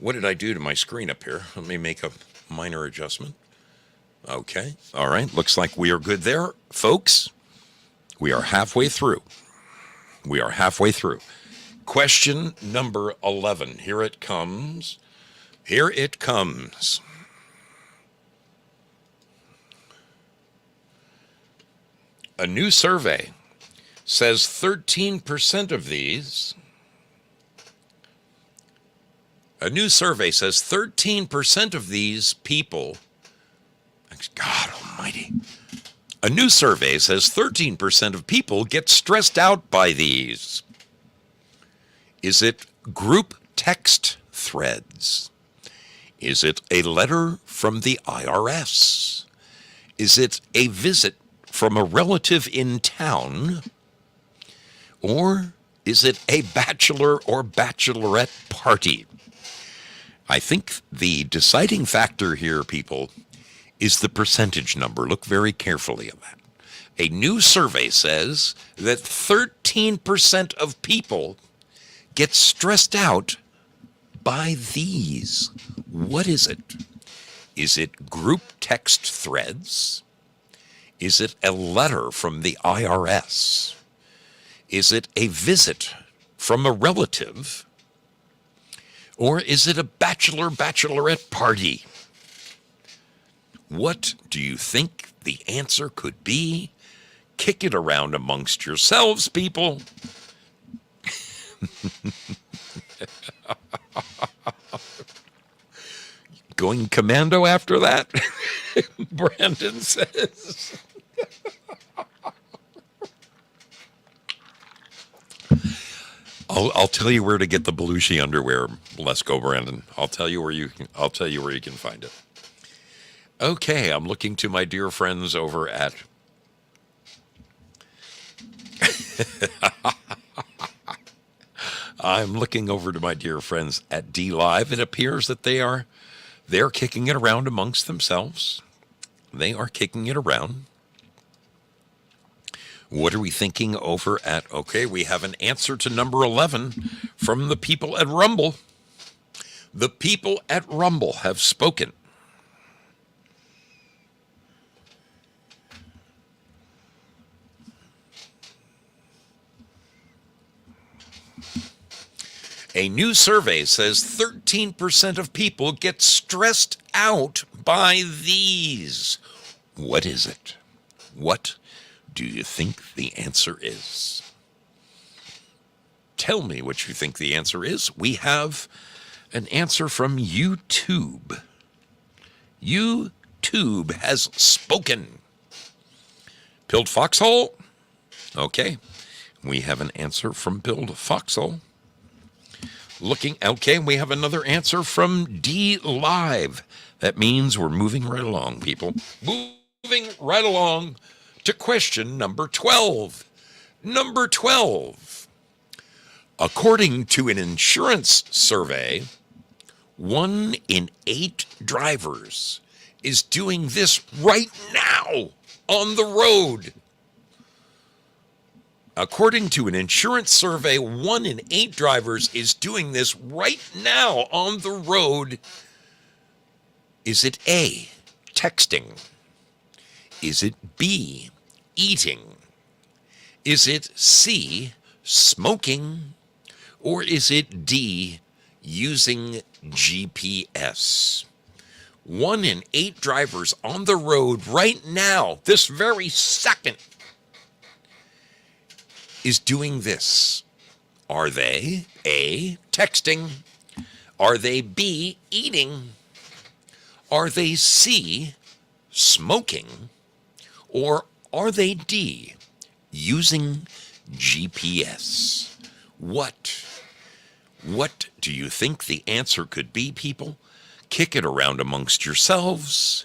Speaker 2: What did I do to my screen up here? Let me make a minor adjustment. Okay. All right. Looks like we are good there, folks. We are halfway through. Question number 11. Here it comes. A new survey says 13% of these. People. God almighty. A new survey says 13% of people get stressed out by these. Is it group text threads? Is it a letter from the IRS? Is it a visit from a relative in town? Or is it a bachelor or bachelorette party? I think the deciding factor here, people, is the percentage number. Look very carefully at that. A new survey says that 13% of people get stressed out by these. What is it? Is it group text threads? Is it a letter from the IRS? Is it a visit from a relative? Or is it a bachelorette party? What do you think the answer could be? Kick it around amongst yourselves, people. Going commando after that? Brandon says. I'll tell you where to get the Belushi underwear. Let's go, Brandon. I'll tell you where you can find it. Okay, I'm looking to my dear friends over at I'm looking over to my dear friends at D Live. It appears that they're kicking it around amongst themselves. They are kicking it around. What are we thinking over at? Okay, we have an answer to number 11 from the people at Rumble. The people at Rumble have spoken. A new survey says 13% of people get stressed out by these. What is it? What do you think the answer is? Tell me what you think the answer is. We have an answer from YouTube. YouTube has spoken. Build Foxhole? Okay. We have an answer from Build Foxhole. Okay, we have another answer from D Live. That means we're moving right along, people. Moving right along to question number 12. Number 12. According to an insurance survey, 1 in 8 drivers is doing this right now on the road. According to an insurance survey, 1 in 8 drivers is doing this right now on the road. Is it A, texting? Is it B, eating? Is it C, smoking? Or is it D, using GPS? 1 in 8 drivers on the road right now, this very second, is doing this. Are they A, texting? Are they B, eating? Are they C, smoking? Or are they D, using GPS? What do you think the answer could be, people? Kick it around amongst yourselves.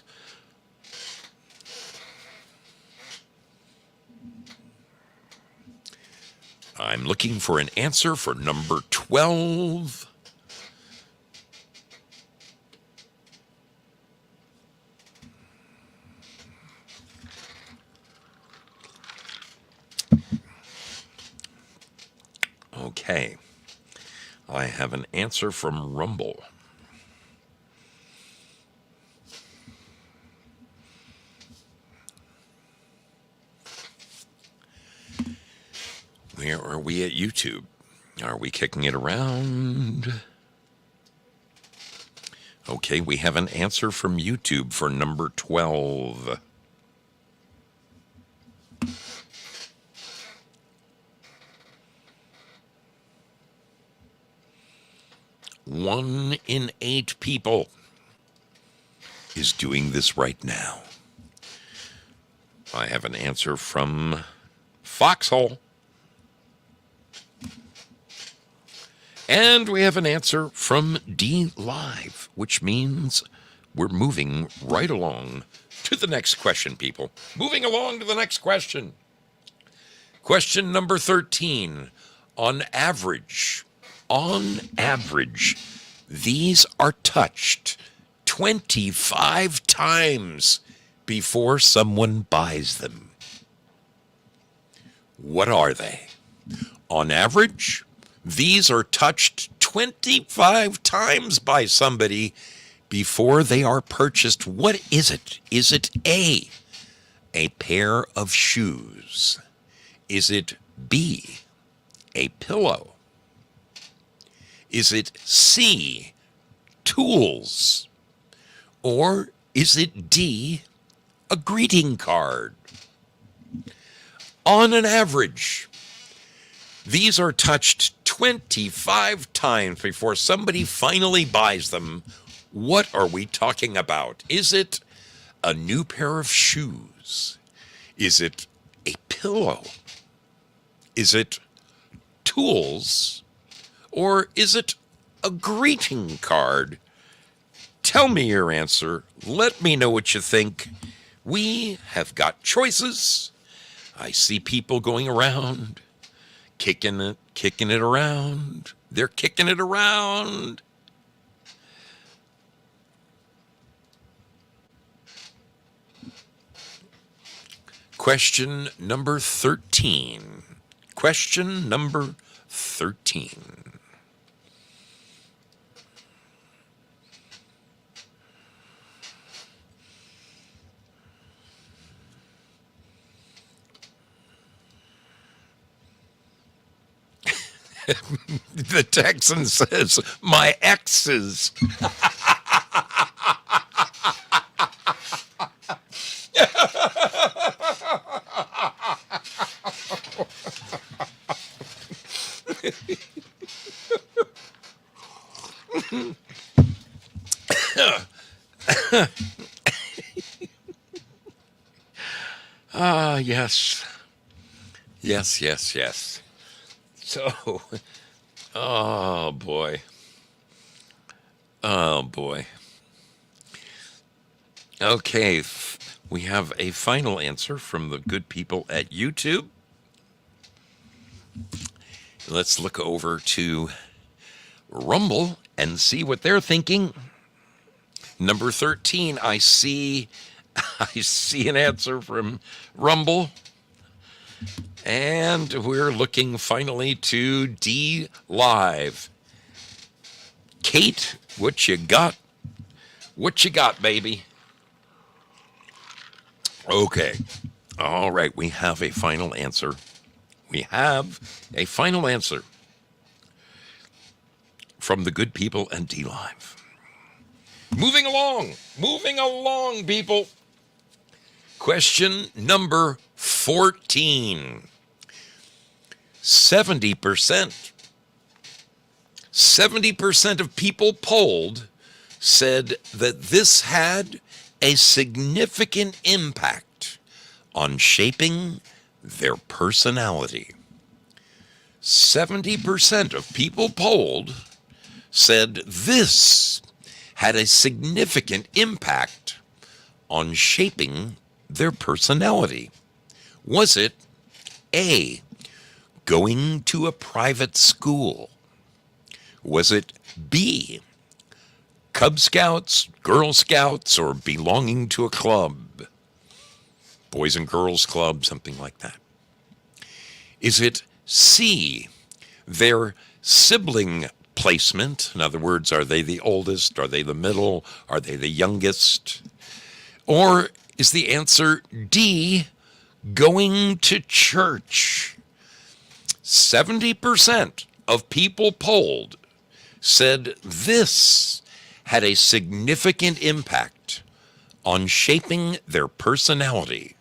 Speaker 2: I'm looking for an answer for number 12. Okay. I have an answer from Rumble. Where are we at YouTube? Are we kicking it around? Okay, we have an answer from YouTube for number 12. One in 8 people is doing this right now. I have an answer from Foxhole. And we have an answer from D Live, which means we're moving right along to the next question, people. Moving along to the next question. Question number 13. On average, these are touched 25 times before someone buys them. What are they? On average, these are touched 25 times by somebody before they are purchased. What is it? Is it A, a pair of shoes? Is it B, a pillow? Is it C, tools? Or is it D, a greeting card? On an average, these are touched 25 times before somebody finally buys them. What are we talking about? Is it a new pair of shoes? Is it a pillow? Is it tools? Or is it a greeting card? Tell me your answer. Let me know what you think. We have got choices. I see people going around, kicking it around. They're kicking it around. Question number 13. Question number 13. The Texan says, my exes. Yes. Yes, yes, yes. So, oh boy. Oh boy. Okay, we have a final answer from the good people at YouTube. Let's look over to Rumble and see what they're thinking. Number 13, I see an answer from Rumble. And we're looking finally to D Live. Kate, what you got? What you got, baby? Okay. All right, we have a final answer. We have a final answer from the good people and D Live. Moving along, people. Question number 14. 70% of people polled said that this had a significant impact on shaping their personality. 70% of people polled said this had a significant impact on shaping their personality. Was it A, going to a private school? Was it B, Cub Scouts, Girl Scouts, or belonging to a club? Boys and Girls Club, something like that. Is it C, their sibling placement? In other words, are they the oldest? Are they the middle? Are they the youngest? Or is the answer D, going to church? 70% of people polled said this had a significant impact on shaping their personality.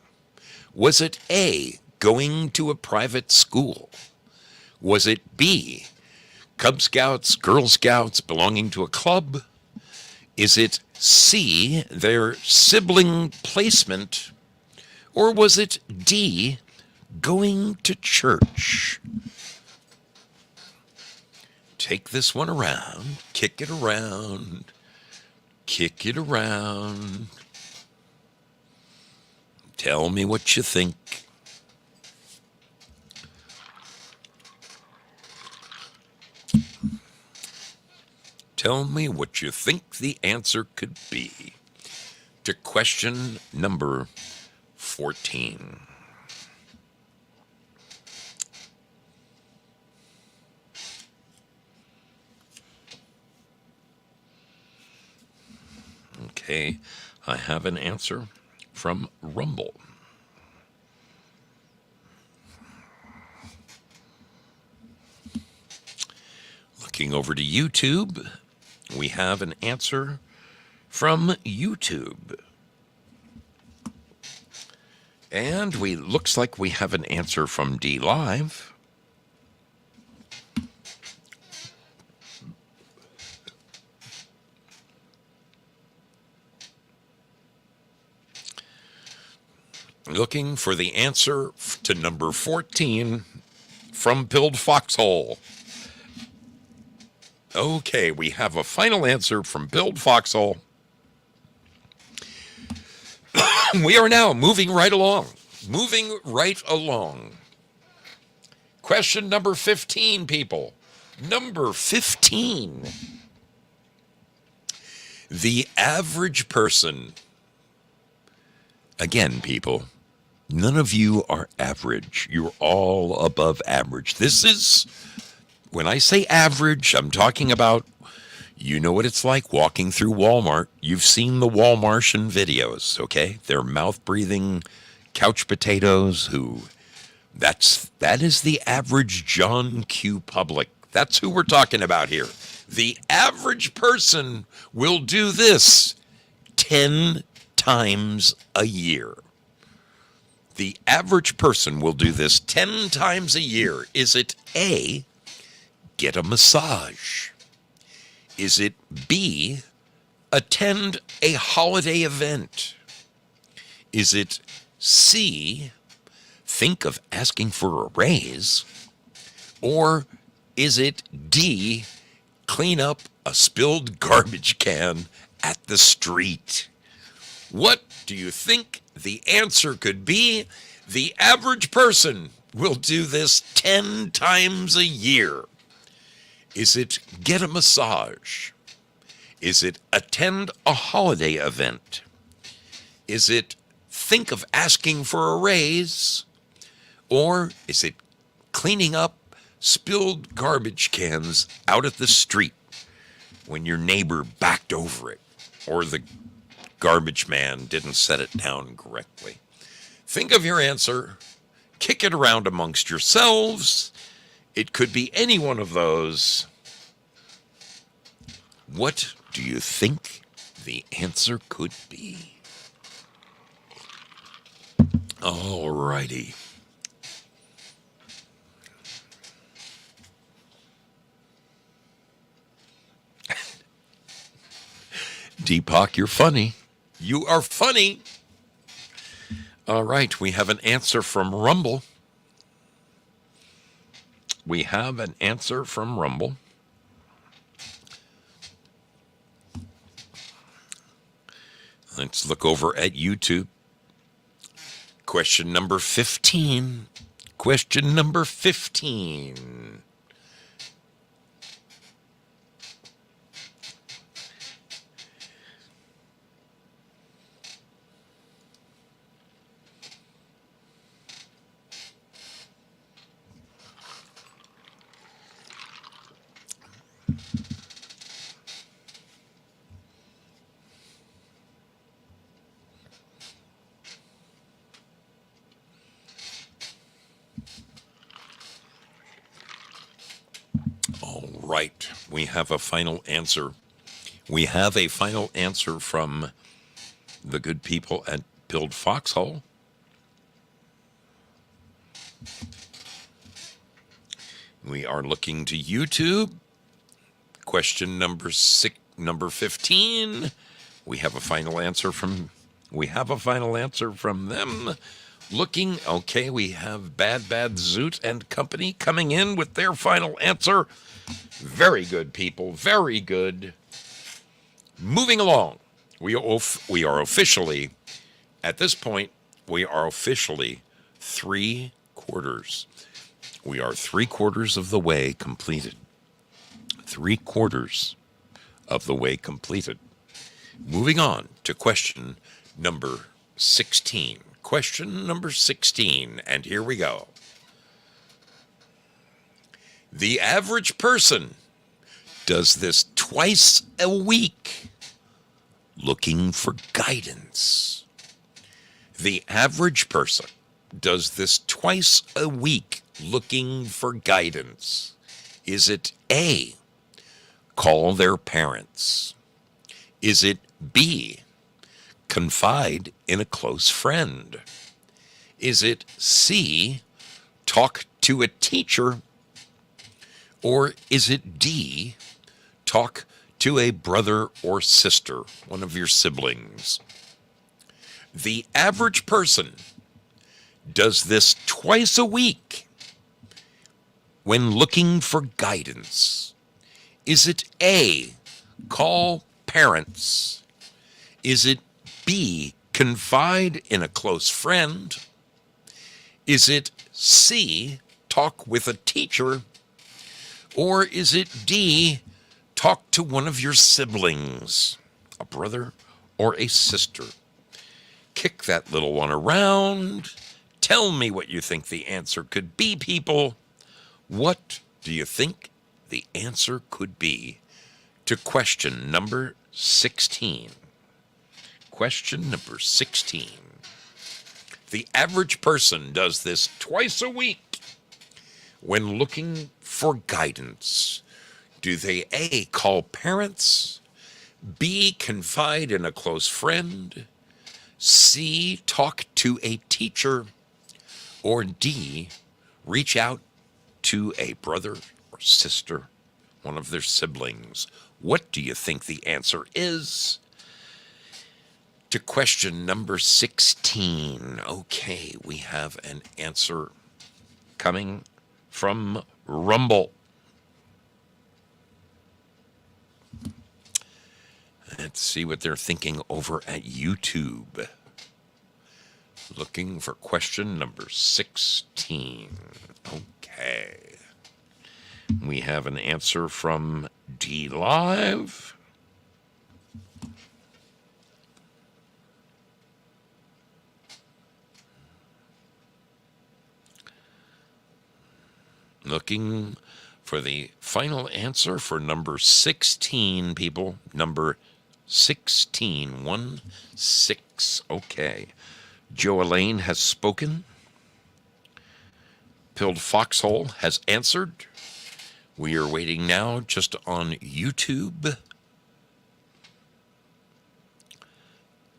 Speaker 2: Was it A, going to a private school? Was it B, Cub Scouts, Girl Scouts, belonging to a club? Is it C, their sibling placement? Or was it D, going to church? Take this one around, kick it around, kick it around. Tell me what you think. Tell me what you think the answer could be to question number 14. Okay, I have an answer from Rumble. Looking over to YouTube, we have an answer from YouTube. And looks like we have an answer from D Live. Looking for the answer to number 14 from Pilled Foxhole. Okay, we have a final answer from Pilled Foxhole. We are now moving right along. Moving right along. Question number 15, people. Number 15. The average person. Again, people, none of you are average. You're all above average. This is, when I say average, I'm talking about, you know what it's like walking through Walmart. You've seen the Walmartian videos, okay? They're mouth-breathing couch potatoes who, that is the average John Q. public. That's who we're talking about here. The average person will do this 10 times a year. The average person will do this 10 times a year. Is it A, get a massage? Is it B, attend a holiday event? Is it C, think of asking for a raise? Or is it D, clean up a spilled garbage can at the street? What do you think the answer could be? The average person will do this 10 times a year. Is it get a massage? Is it attend a holiday event? Is it think of asking for a raise? Or is it cleaning up spilled garbage cans out at the street when your neighbor backed over it or the garbage man didn't set it down correctly? Think of your answer. Kick it around amongst yourselves. It could be any one of those. What do you think the answer could be? All righty. Deepak, you're funny. You are funny. All right, we have an answer from Rumble. We have an answer from Rumble. Let's look over at YouTube. Question number 15. Question number 15. Right. We have a final answer. We have a final answer from the good people at Build Foxhole. We are looking to YouTube. Question number 15. We have a final answer from them. Looking, okay, we have Bad Zoot and Company coming in with their final answer. Very good, people. Very good. Moving along. We are officially, at this point, we are officially 3/4. We are 3/4 of the way completed. 3/4 of the way completed. Moving on to question number 16. Question number 16, and here we go. The average person does this twice a week looking for guidance. The average person does this twice a week looking for guidance. Is it A, call their parents? Is it B, confide in a close friend? Is it C, talk to a teacher? Or is it D, talk to a brother or sister, one of your siblings? The average person does this twice a week when looking for guidance. Is it A, call parents? Is it B, confide in a close friend? Is it C, talk with a teacher? Or is it D, talk to one of your siblings, a brother or a sister? Kick that little one around. Tell me what you think the answer could be, people. What do you think the answer could be to question number 16? Question number 16. The average person does this twice a week when looking for guidance. Do they A, call parents, B, confide in a close friend, C, talk to a teacher, or D, reach out to a brother or sister, one of their siblings? What do you think the answer is to question number 16? Okay, we have an answer coming from Rumble. Let's see what they're thinking over at YouTube. Looking for question number 16. Okay. We have an answer from D Live. Looking for the final answer for number 16, people. Number 16, 1, 6. Okay. Joe Elaine has spoken. Pilled Foxhole has answered. We are waiting now just on YouTube.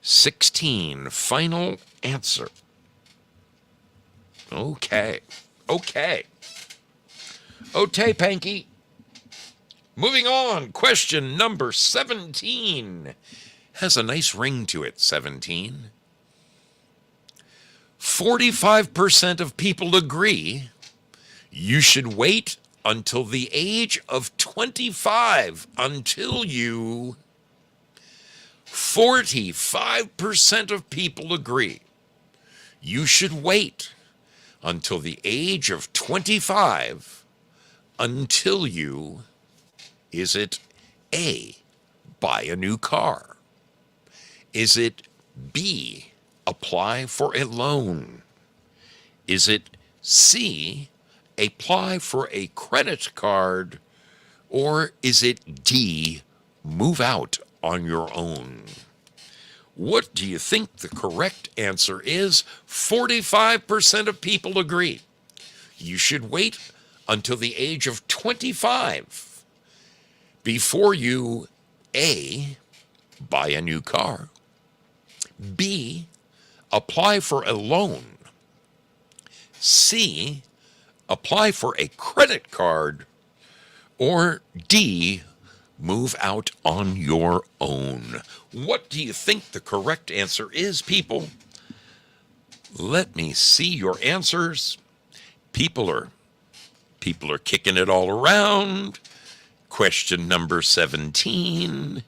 Speaker 2: 16, final answer. Okay. Okay, Panky. Moving on, question number 17. Has a nice ring to it, 17. 45% of people agree you should wait until the age of 25 until you... 45% of people agree you should wait until the age of 25 until you... Is it A, buy a new car? Is it B, apply for a loan? Is it C, apply for a credit card? Or is it D, move out on your own? What do you think the correct answer is? 45% of people agree you should wait until the age of 25 before you A, buy a new car, B, apply for a loan, C, apply for a credit card, or D, move out on your own. What do you think the correct answer is, people? Let me see your answers. People are kicking it all around. Question number 17.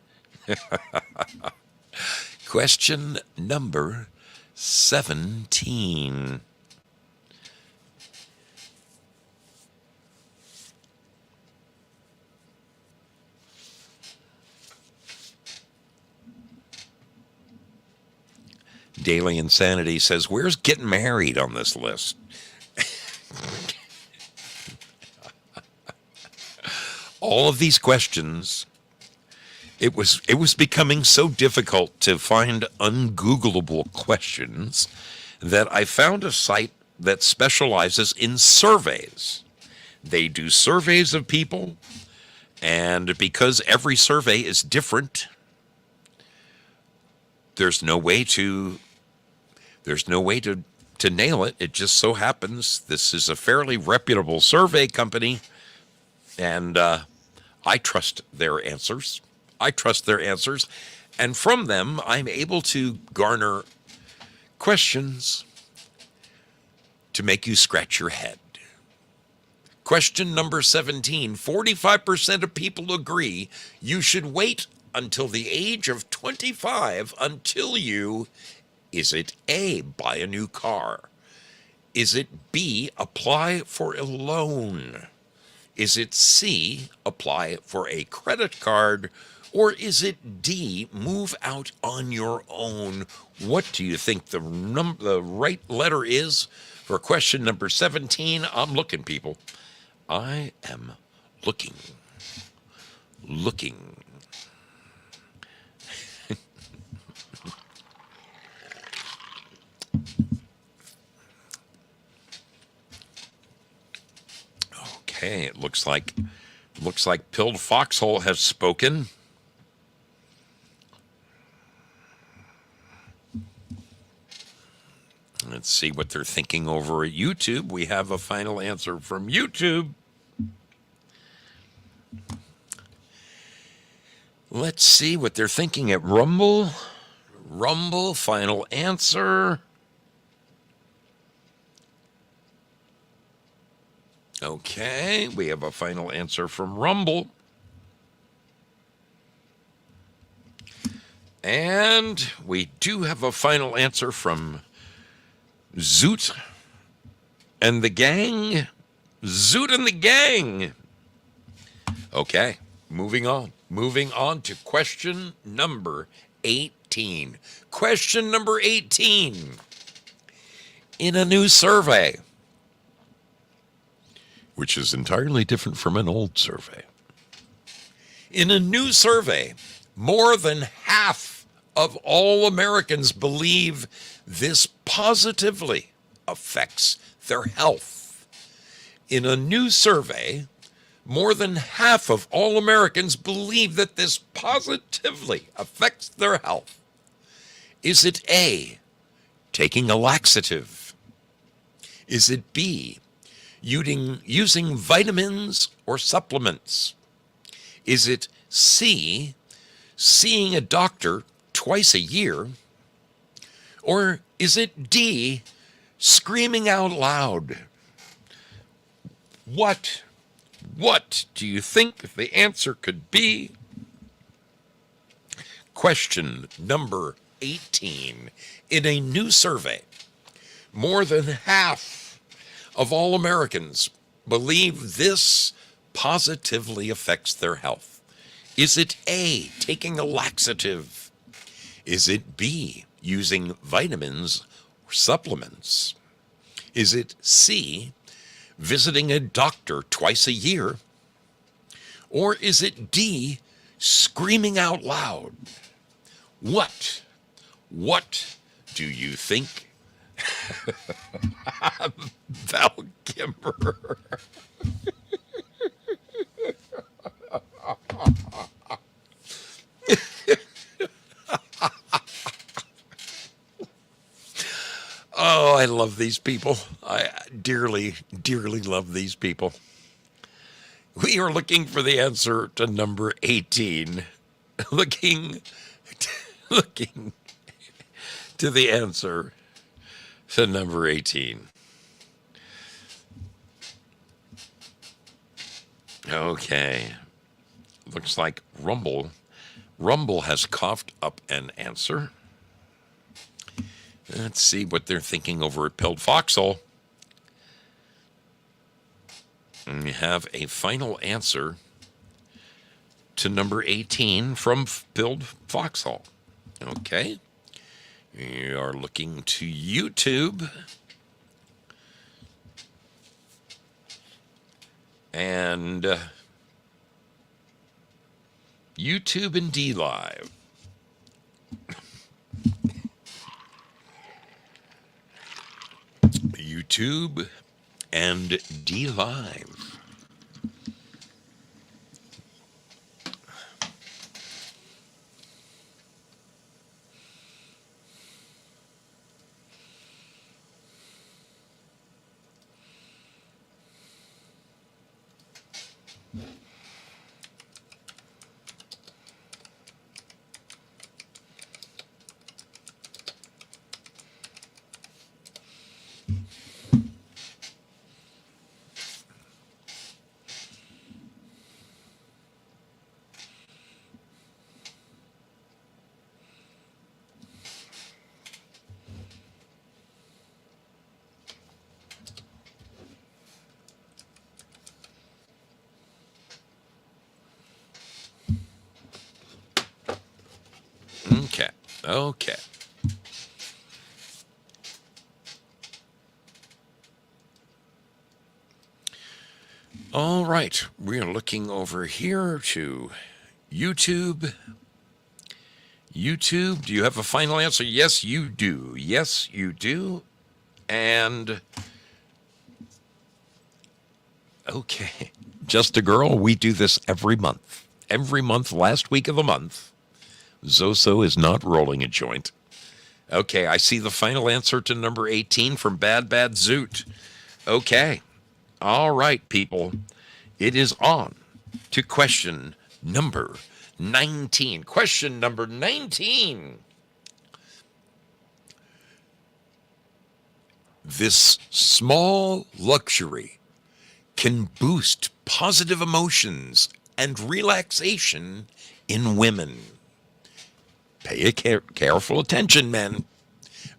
Speaker 2: Question number 17. Daily Insanity says, where's getting married on this list? All of these questions, it was becoming so difficult to find ungoogleable questions that I found a site that specializes in surveys. They do surveys of people, and because every survey is different, there's no way to nail it. It just so happens this is a fairly reputable survey company, and I trust their answers. And from them, I'm able to garner questions to make you scratch your head. Question number 17. 45% of people agree you should wait until the age of 25 until you Is it A, buy a new car? Is it B, apply for a loan? Is it C, apply for a credit card? Or is it D, move out on your own? What do you think the right letter is for question number 17? I'm looking, people. I am looking. Okay, it looks like Pilled Foxhole has spoken. Let's see what they're thinking over at YouTube. We have a final answer from YouTube. Let's see what they're thinking at Rumble. Rumble, final answer. Okay, we have a final answer from Rumble. And we do have a final answer from Zoot and the gang. Zoot and the gang. Okay, moving on. Moving on to question number 18. Question number 18. In a new survey, which is entirely different from an old survey. In a new survey, more than half of all Americans believe this positively affects their health. In a new survey, more than half of all Americans believe that this positively affects their health. Is it A, taking a laxative? Is it B, using vitamins or supplements? Is it C, seeing a doctor twice a year? Or is it D, screaming out loud? What do you think the answer could be? Question number 18. In a new survey, more than half of all Americans believe this positively affects their health. Is it A, taking a laxative? Is it B, using vitamins or supplements? Is it C, visiting a doctor twice a year? Or is it D, screaming out loud? What do you think? Val Kimber. Oh, I love these people. I dearly, dearly love these people. We are looking for the answer to number 18. Looking to the answer to number 18. Okay. Looks like Rumble has coughed up an answer. Let's see what they're thinking over at Pilled Foxhole. And we have a final answer to number 18 from Pilled Foxhole. Okay. We are looking to YouTube. And YouTube and D Live. YouTube and D Live. Okay. All right. We are looking over here to YouTube. YouTube, do you have a final answer? Yes, you do. Yes, you do. And okay. Just a girl, we do this every month. Every month, last week of the month. Zoso is not rolling a joint. Okay, I see the final answer to number 18 from Bad Bad Zoot. Okay. All right, people. It is on to question number 19. Question number 19. This small luxury can boost positive emotions and relaxation in women. Pay careful attention, men.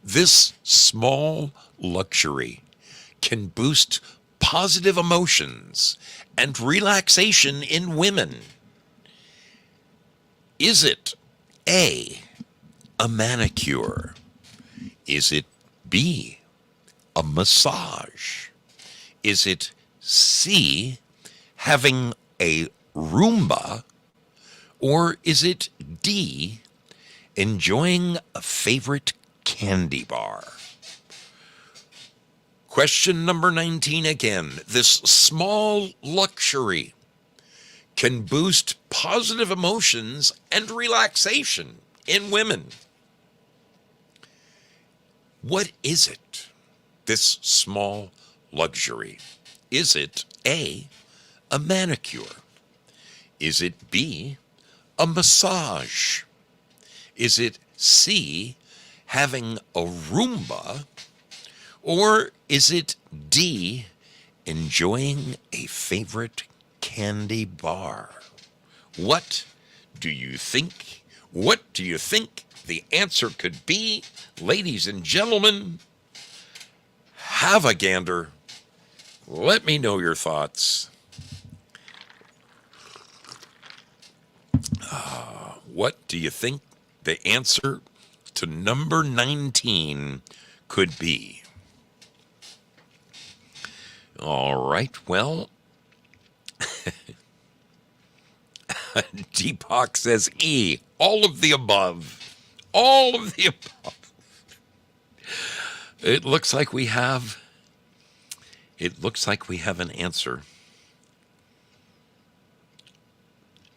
Speaker 2: This small luxury can boost positive emotions and relaxation in women. Is it A, a manicure? Is it B, a massage? Is it C, having a Roomba? Or is it D, enjoying a favorite candy bar? Question number 19 again. This small luxury can boost positive emotions and relaxation in women. What is it? This small luxury. Is it A, a manicure? Is it B, a massage? Is it C, having a Roomba? Or is it D, enjoying a favorite candy bar? What do you think? What do you think the answer could be? Ladies and gentlemen, have a gander. Let me know your thoughts. What do you think the answer to number 19 could be? All right, well, Deepak says E, all of the above. All of the above. It looks like we have an answer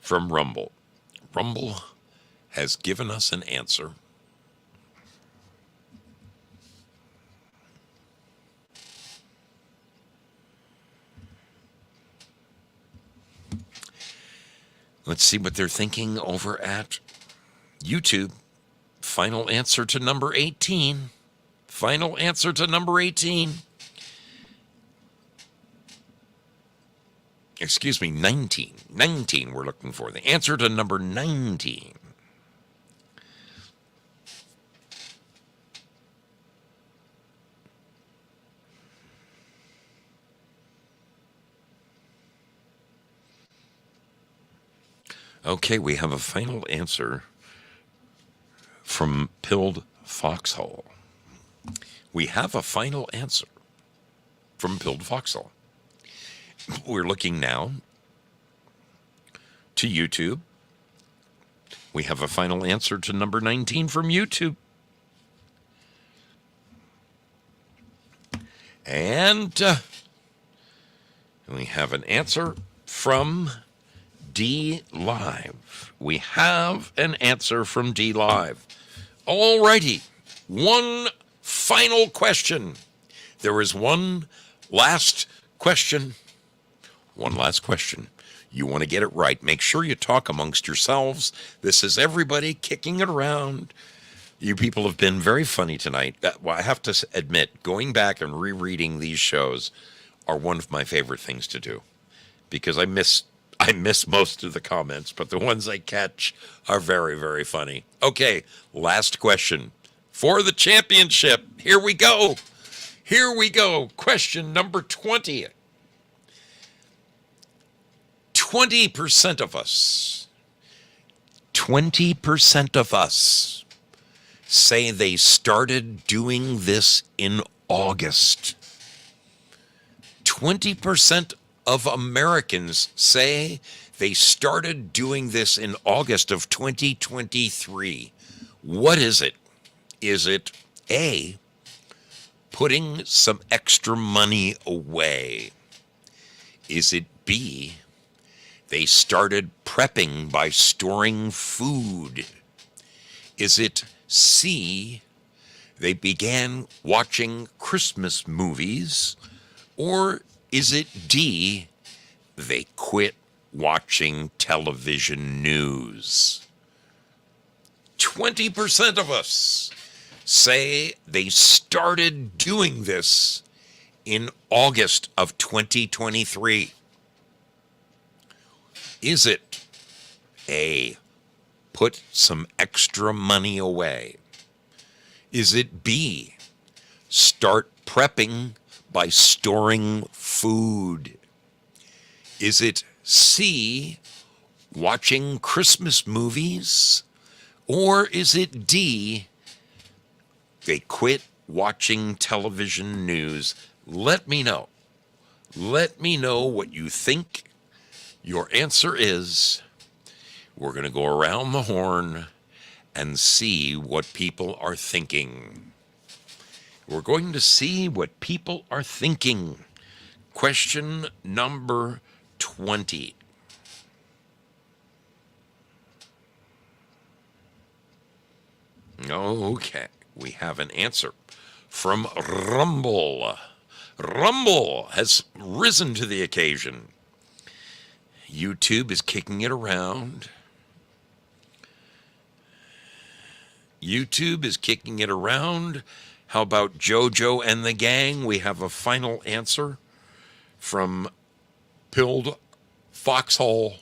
Speaker 2: from Rumble. Rumble has given us an answer. Let's see what they're thinking over at YouTube. Final answer to number 18. Final answer to number 18. Excuse me, 19. 19 we're looking for. The answer to number 19. Okay, we have a final answer from Pilled Foxhole. We have a final answer from Pilled Foxhole. We're looking now to YouTube. We have a final answer to number 19 from YouTube. And we have an answer from D Live. We have an answer from D Live. All righty. One final question. There is one last question. One last question. You want to get it right. Make sure you talk amongst yourselves. This is everybody kicking it around. You people have been very funny tonight. Well, I have to admit, going back and rereading these shows are one of my favorite things to do because I miss most of the comments, but the ones I catch are very, very funny. Okay, last question for the championship. Here we go. Here we go. Question number 20. 20% of us say they started doing this in August. 20% of Americans say they started doing this in August of 2023. What is it? Is it A, putting some extra money away? Is it B, they started prepping by storing food? Is it C, they began watching Christmas movies? Or is it D, they quit watching television news? 20% of us say they started doing this in August of 2023. Is it A, put some extra money away? Is it B, start prepping by storing food? Is it C, watching Christmas movies? Or is it D, they quit watching television news? Let me know. Let me know what you think your answer is. We're going to go around the horn and see what people are thinking. We're going to see what people are thinking. Question number 20. Okay, we have an answer from Rumble. Rumble has risen to the occasion. YouTube is kicking it around. YouTube is kicking it around. How about JoJo and the gang? We have a final answer from Pilled Foxhole.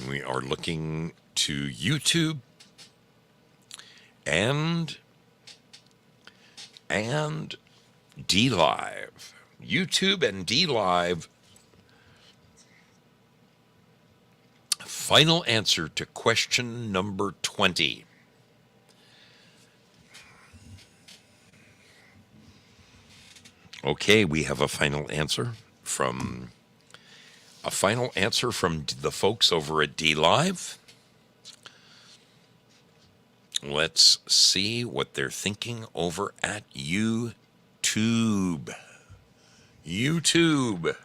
Speaker 2: We are looking to YouTube and D Live. YouTube and D Live. Final answer to question number 20. Okay, we have a final answer from the folks over at D Live. Let's see what they're thinking over at YouTube. YouTube.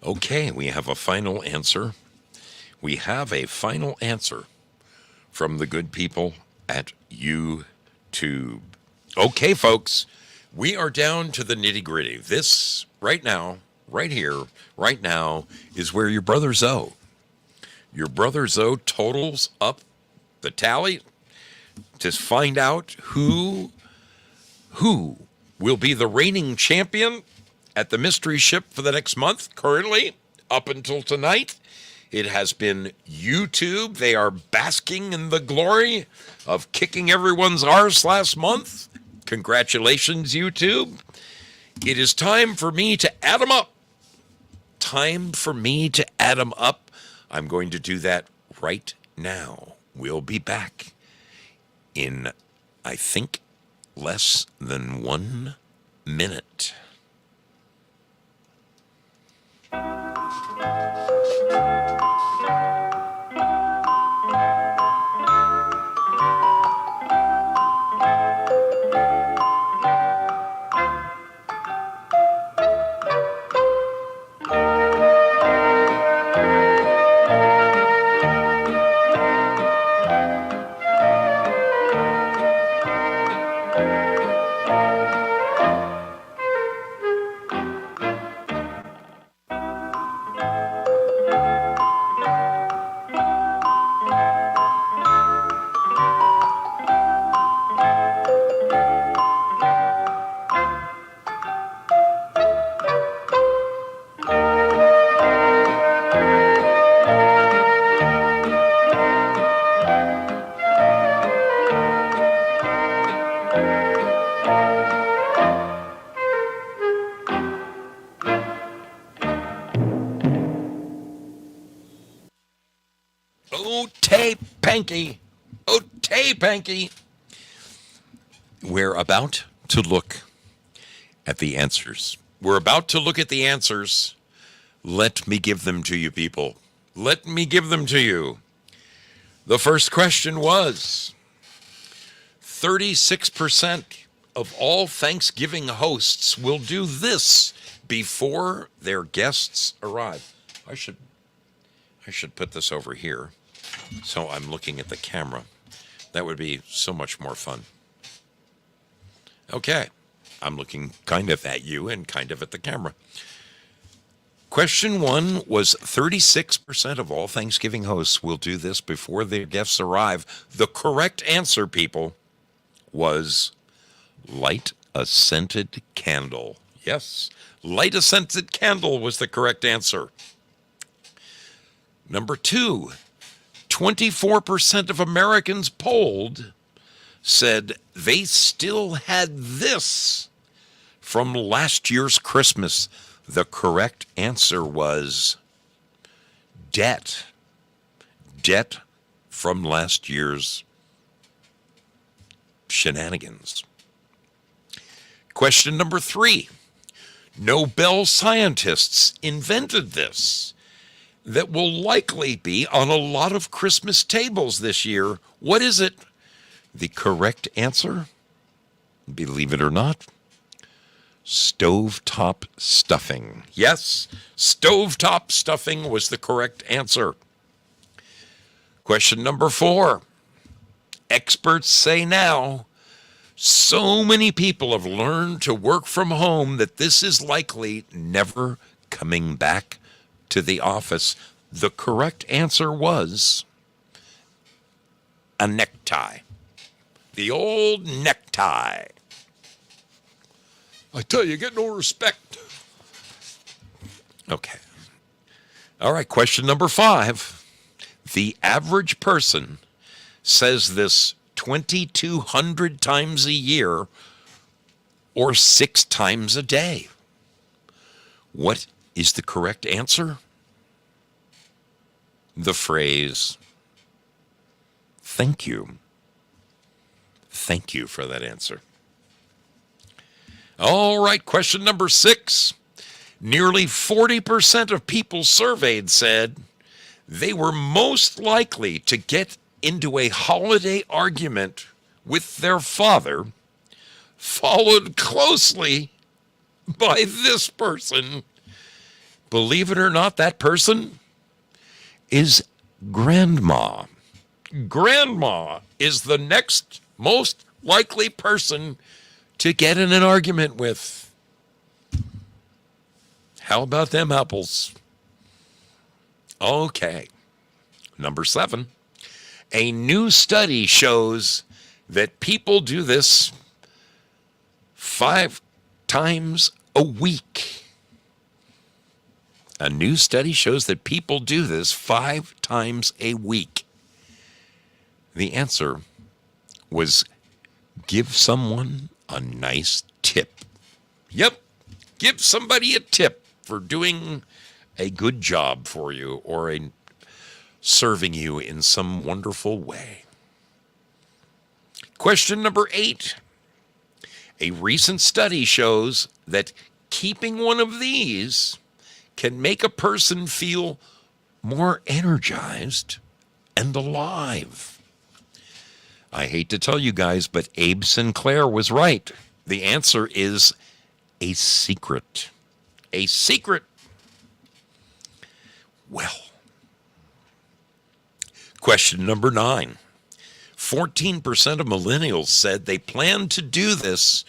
Speaker 2: Okay, we have a final answer. We have a final answer from the good people at YouTube. Okay, folks, we are down to the nitty-gritty. This, right now, right here, right now, is where your brother Zoe totals up the tally to find out who will be the reigning champion at the mystery ship for the next month. Currently, up until tonight, it has been YouTube. They are basking in the glory of kicking everyone's arse last month. Congratulations, YouTube. It is time for me to add them up. Time for me to add them up. I'm going to do that right now. We'll be back in, I think, less than 1 minute. Ote Panky. Ote Panky. We're about to look at the answers. We're about to look at the answers. Let me give them to you, people. Let me give them to you. The first question was 36% of all Thanksgiving hosts will do this before their guests arrive. I should put this over here so I'm looking at the camera. That would be so much more fun. Okay, I'm looking kind of at you and kind of at the camera. Question 1 was 36% of all Thanksgiving hosts will do this before their guests arrive. The correct answer, people, was light a scented candle. Yes, light a scented candle was the correct answer. Number 2, 24% of Americans polled said they still had this from last year's Christmas. The correct answer was debt. Debt from last year's shenanigans. Question number 3. Nobel scientists invented this that will likely be on a lot of Christmas tables this year. What is it? The correct answer, believe it or not, stovetop stuffing. Yes, stovetop stuffing was the correct answer. Question number 4. Experts say now so many people have learned to work from home that this is likely never coming back to the office. The correct answer was a necktie. The old necktie. I tell you, get no respect. Okay. All right, question number 5. The average person says this 2,200 times a year or 6 times a day. What is the correct answer? The phrase, thank you. Thank you for that answer. All right, question number 6. Nearly 40% of people surveyed said they were most likely to get into a holiday argument with their father, followed closely by this person. Believe it or not, that person is grandma. Grandma is the next most likely person to get in an argument with. How about them apples? Okay. Number 7. A new study shows that people do this 5 times a week. A new study shows that people do this 5 times a week. The answer was give someone a nice tip. Yep, give somebody a tip for doing a good job for you or serving you in some wonderful way. Question number 8. A recent study shows that keeping one of these can make a person feel more energized and alive. I hate to tell you guys, but Abe Sinclair was right. The answer is a secret. A secret. Well, question number 9. 14% of millennials said they plan to do this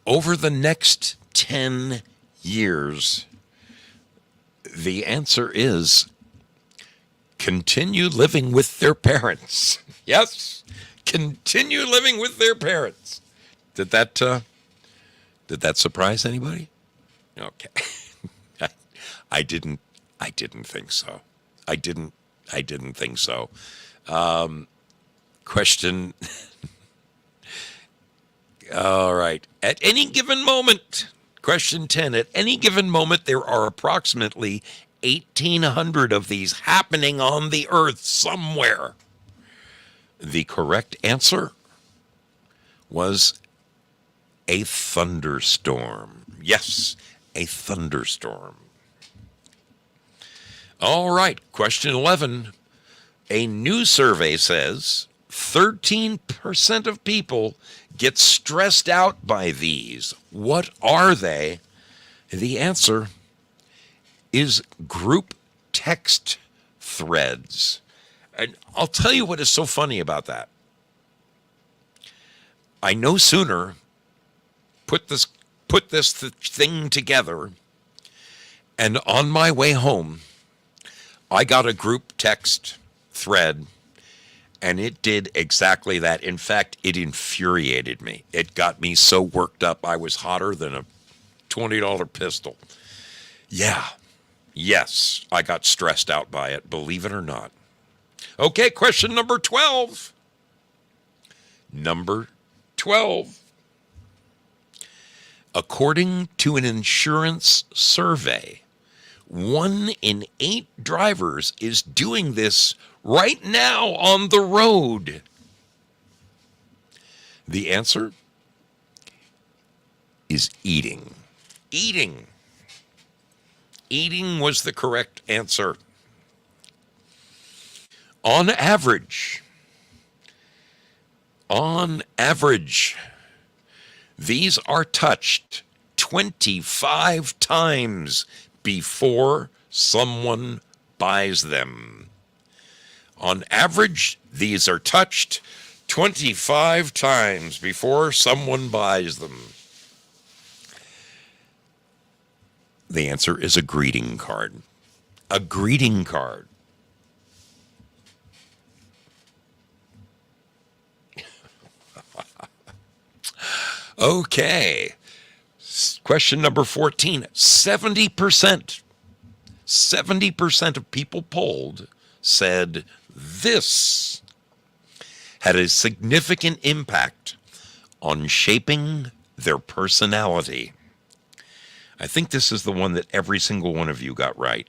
Speaker 2: over the next 10 years. The answer is continue living with their parents. Yes, continue living with their parents. Did that surprise anybody? Okay. I didn't think so. I didn't think so. Question All right. At any given moment, question 10, at any given moment, there are approximately 1,800 of these happening on the earth somewhere. The correct answer was a thunderstorm. Yes, a thunderstorm. All right, question 11. A new survey says 13% of people get stressed out by these. What are they? The answer is group text threads. And I'll tell you what is so funny about that. I no sooner put this thing together, and on my way home, I got a group text thread, and it did exactly that. In fact, it infuriated me. It got me so worked up, I was hotter than a $20 pistol. Yeah, yes, I got stressed out by it, believe it or not. Okay, question number 12. Number 12. According to an insurance survey, 1 in 8 drivers is doing this right now on the road. The answer is eating. Eating. Eating was the correct answer. On average, these are touched 25 times before someone buys them. On average, these are touched 25 times before someone buys them. The answer is a greeting card. A greeting card. Okay. Question number 14. 70% of people polled said this had a significant impact on shaping their personality. I think this is the one that every single one of you got right.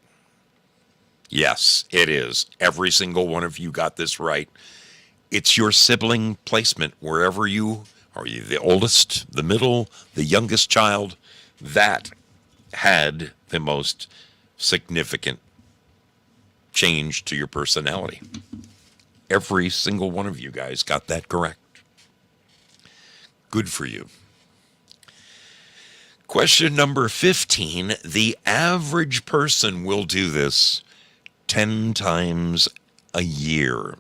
Speaker 2: Yes, it is. Every single one of you got this right. It's your sibling placement. Wherever you are, you the oldest, the middle, the youngest child, that had the most significant change to your personality. Every single one of you guys got that correct. Good for you. Question number 15. The average person will do this 10 times a year.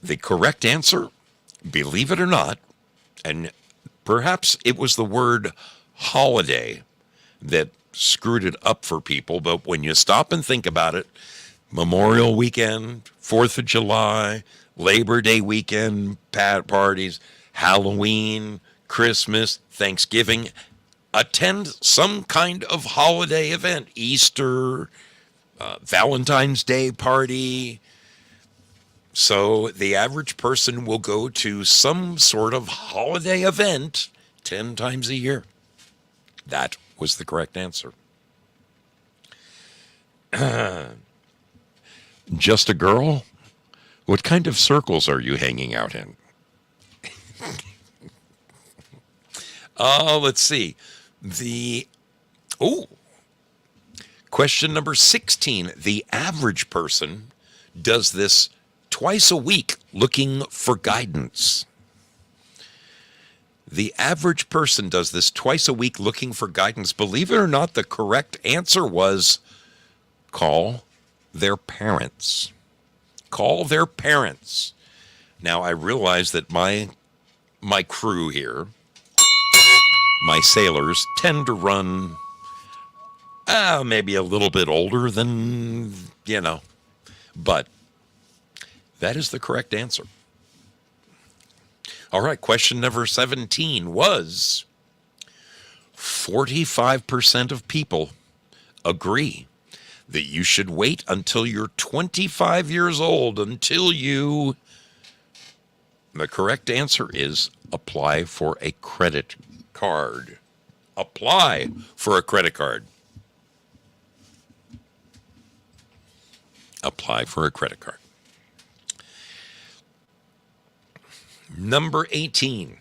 Speaker 2: The correct answer, believe it or not, and perhaps it was the word holiday that screwed it up for people, but when you stop and think about it, Memorial Weekend, 4th of July, Labor Day weekend, parties, Halloween, Christmas, Thanksgiving, attend some kind of holiday event, Easter, Valentine's Day party. So the average person will go to some sort of holiday event 10 times a year. That was the correct answer. Just a girl? What kind of circles are you hanging out in? Let's see. Question number 16. The average person does this twice a week looking for guidance. The average person does this twice a week looking for guidance. Believe it or not, the correct answer was call their parents. Call their parents. Now, I realize that my crew here, my sailors, tend to run maybe a little bit older than, but that is the correct answer. All right, question number 17 was 45% of people agree that you should wait until you're 25 years old until you The correct answer is apply for a credit card. Apply for a credit card. Apply for a credit card. Number 18.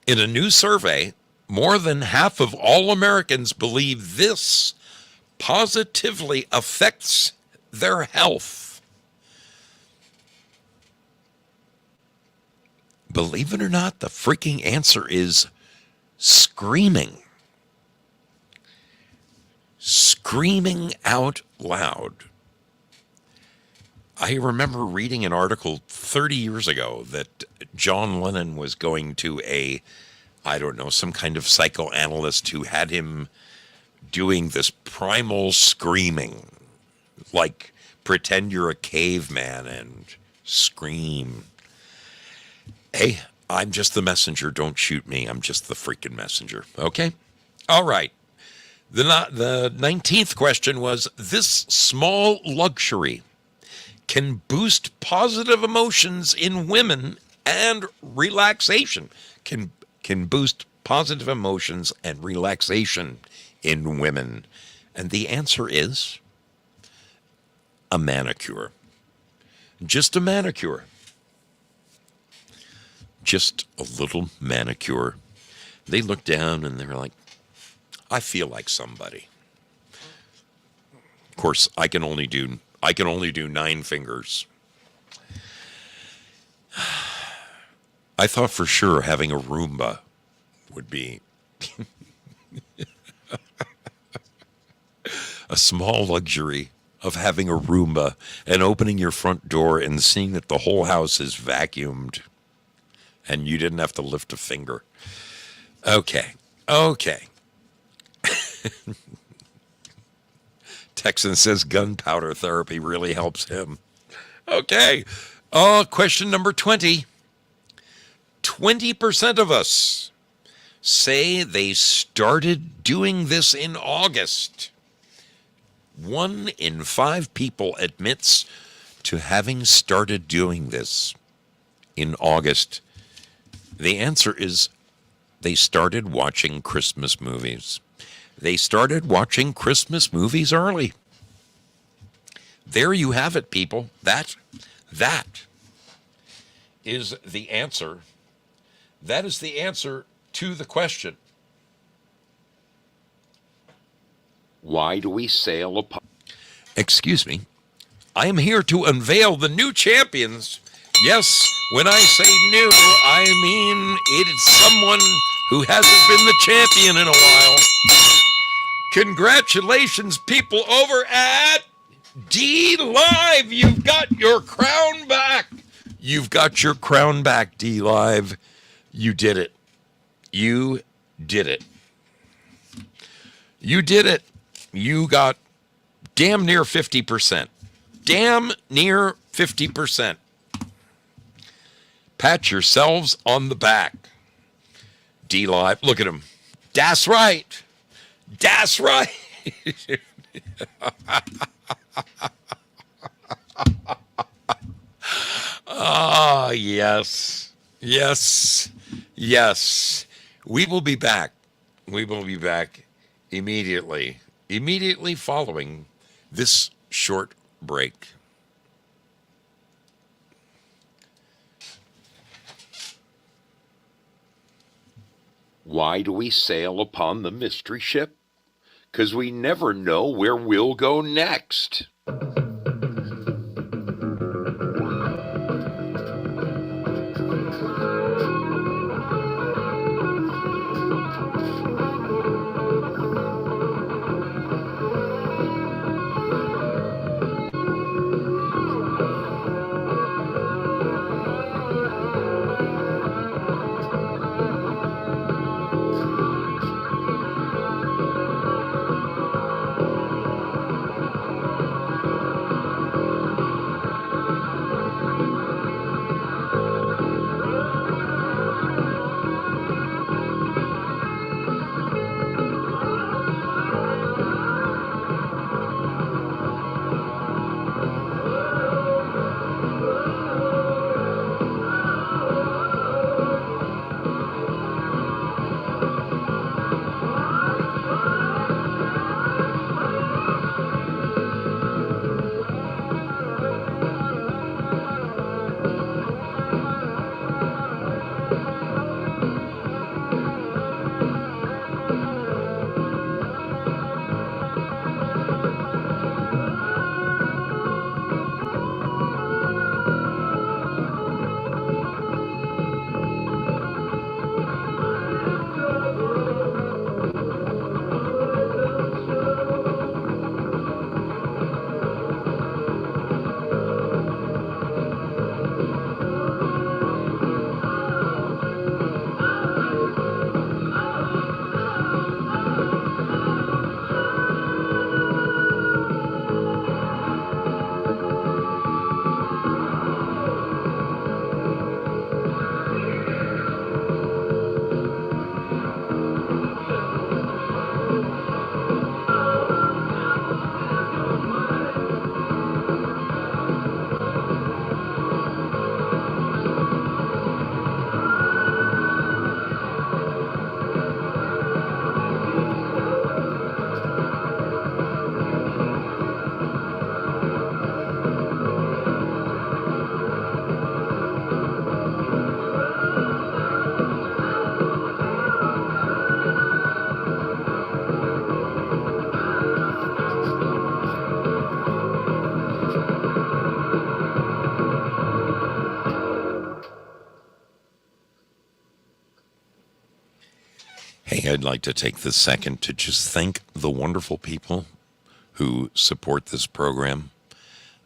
Speaker 2: In a new survey, more than half of all Americans believe this positively affects their health. Believe it or not, the freaking answer is screaming. Screaming out loud. I remember reading an article 30 years ago that John Lennon was going to some kind of psychoanalyst who had him doing this primal screaming, like pretend you're a caveman and scream. Hey, I'm just the messenger. Don't shoot me. I'm just the freaking messenger. Okay? All right. The 19th question was, this small luxury can boost positive emotions in women and relaxation. Can boost positive emotions and relaxation in women. And the answer is a manicure. Just a manicure. Just a little manicure. They look down and they're like, I feel like somebody. Of course, I can only do 9 fingers. I thought for sure having a Roomba would be a small luxury of having a Roomba and opening your front door and seeing that the whole house is vacuumed and you didn't have to lift a finger. Okay. Texan says gunpowder therapy really helps him. Okay. Question number 20. 20% of us say they started doing this in August. 1 in 5 people admits to having started doing this in August. The answer is they started watching Christmas movies. They started watching Christmas movies early. There you have it, people. That is the answer. That is the answer to the question. Why do we sail upon... Excuse me. I am here to unveil the new champions. Yes, when I say new, I mean it is someone who hasn't been the champion in a while. Congratulations, people over at D Live. You've got your crown back. You've got your crown back, D Live. You did it. You did it. You did it. You got damn near 50%. Damn near 50%. Pat yourselves on the back. D Live, look at him. That's right. That's right. Ah, yes. Yes. Yes. We will be back. We will be back immediately. Immediately following this short break. Why do we sail upon the mystery ship? 'Cause we never know where we'll go next. I'd like to take this second to just thank the wonderful people who support this program.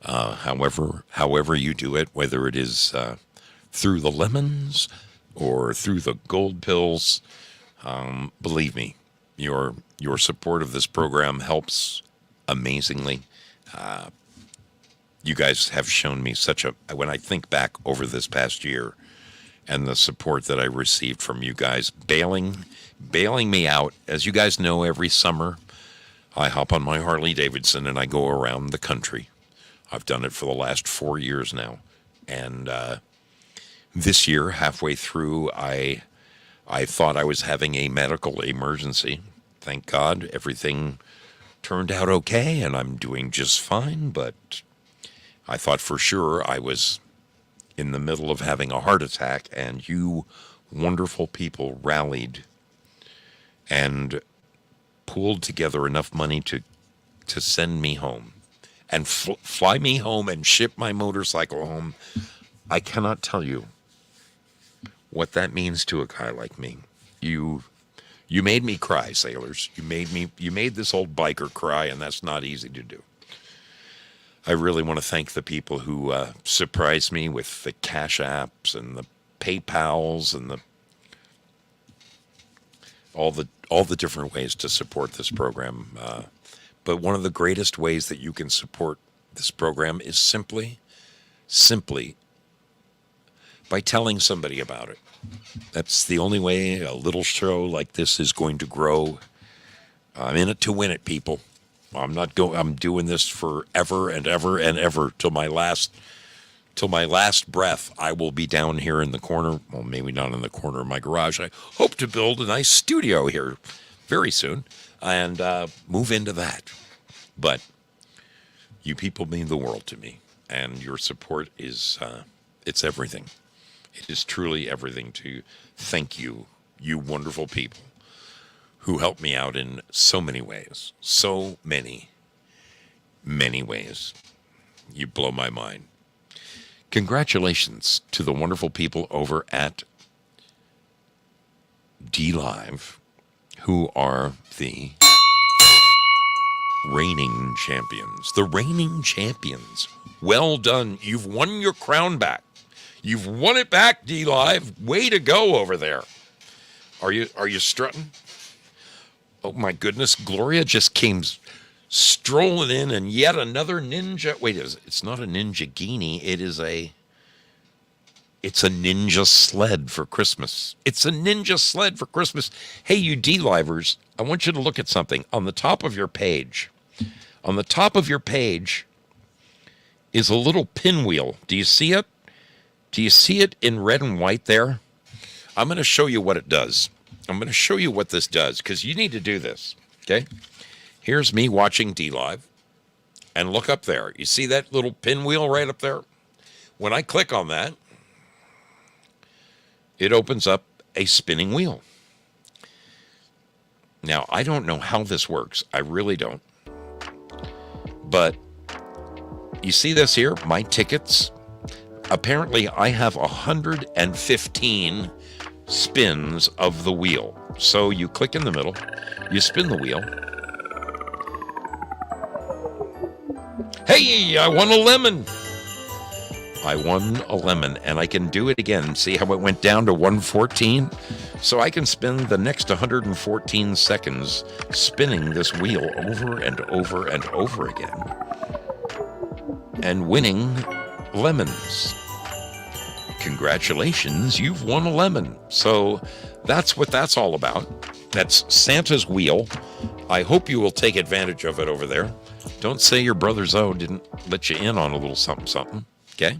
Speaker 2: However you do it, whether it is through the lemons or through the gold pills, believe me, your support of this program helps amazingly. You guys have shown me when I think back over this past year and the support that I received from you guys, bailing me out. As you guys know, every summer I hop on my Harley Davidson and I go around the country. I've done it for the last 4 years now. And this year, halfway through, I thought I was having a medical emergency. Thank God everything turned out okay and I'm doing just fine. But I thought for sure I was in the middle of having a heart attack, and you wonderful people rallied and pooled together enough money to send me home and fly me home and ship my motorcycle home. I cannot tell you what that means to a guy like me. You made me cry, sailors. You made this old biker cry, and that's not easy to do. I really want to thank the people who surprised me with the Cash Apps and the PayPals and all the different ways to support this program. But one of the greatest ways that you can support this program is simply by telling somebody about it. That's the only way a little show like this is going to grow. I'm in it to win it, people. I'm doing this forever and ever and ever till my last breath. I will be down here in the corner. Well, maybe not in the corner of my garage. I hope to build a nice studio here very soon and move into that. But you people mean the world to me, and your support is it's everything. It is truly everything. To thank you, you wonderful people who helped me out in so many ways. So many ways. You blow my mind. Congratulations to the wonderful people over at DLive, who are the reigning champions. The reigning champions. Well done. You've won your crown back. You've won it back, DLive. Way to go over there. Are you strutting? Oh my goodness, Gloria just came strolling in, and yet another ninja. Wait, it's not a ninja genie. It's a ninja sled for Christmas. It's a ninja sled for Christmas. Hey, you D-livers, I want you to look at something. On the top of your page is a little pinwheel. Do you see it? Do you see it in red and white there? I'm going to show you what it does. I'm going to show you what this does, because you need to do this, okay? Here's me watching DLive, and look up there. You see that little pinwheel right up there? When I click on that, it opens up a spinning wheel. Now, I don't know how this works. I really don't. But you see this here? My tickets. Apparently, I have 115 spins of the wheel. So you click in the middle, you spin the wheel. Hey, I won a lemon. I won a lemon, and I can do it again. See how it went down to 114? So I can spend the next 114 seconds spinning this wheel over and over and over again and winning lemons. Congratulations, you've won a lemon. So that's what that's all about. That's Santa's wheel. I hope you will take advantage of it over there. Don't say your brother Zoe didn't let you in on a little something, okay?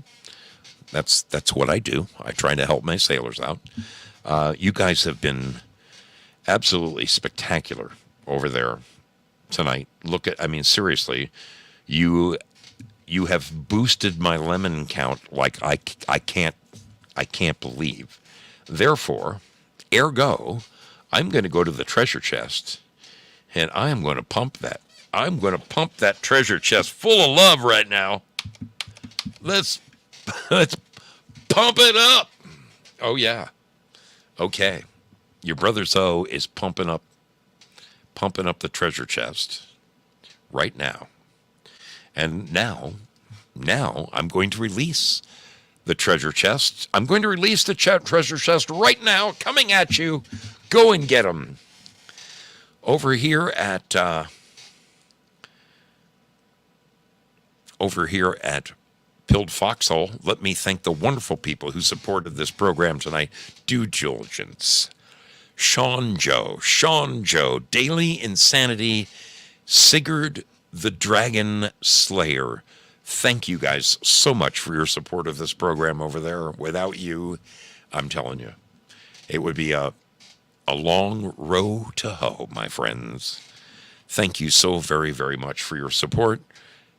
Speaker 2: That's what I do. I try to help my sailors out. You guys have been absolutely spectacular over there tonight. Seriously, you have boosted my lemon count like I can't believe. Therefore, ergo, I'm going to go to the treasure chest, and I am going to pump that. I'm going to pump that treasure chest full of love right now. Let's pump it up. Oh, yeah. Okay. Your brother Zoe is pumping up the treasure chest right now. And now I'm going to release the treasure chest. I'm going to release the treasure chest right now, coming at you. Go and get them. Over here at Pilled Foxhole, let me thank the wonderful people who supported this program tonight. Due Diligence, Sean Joe, Daily Insanity, Sigurd the Dragon Slayer. Thank you guys so much for your support of this program over there. Without you, I'm telling you, it would be a long row to hoe, my friends. Thank you so very, very much for your support.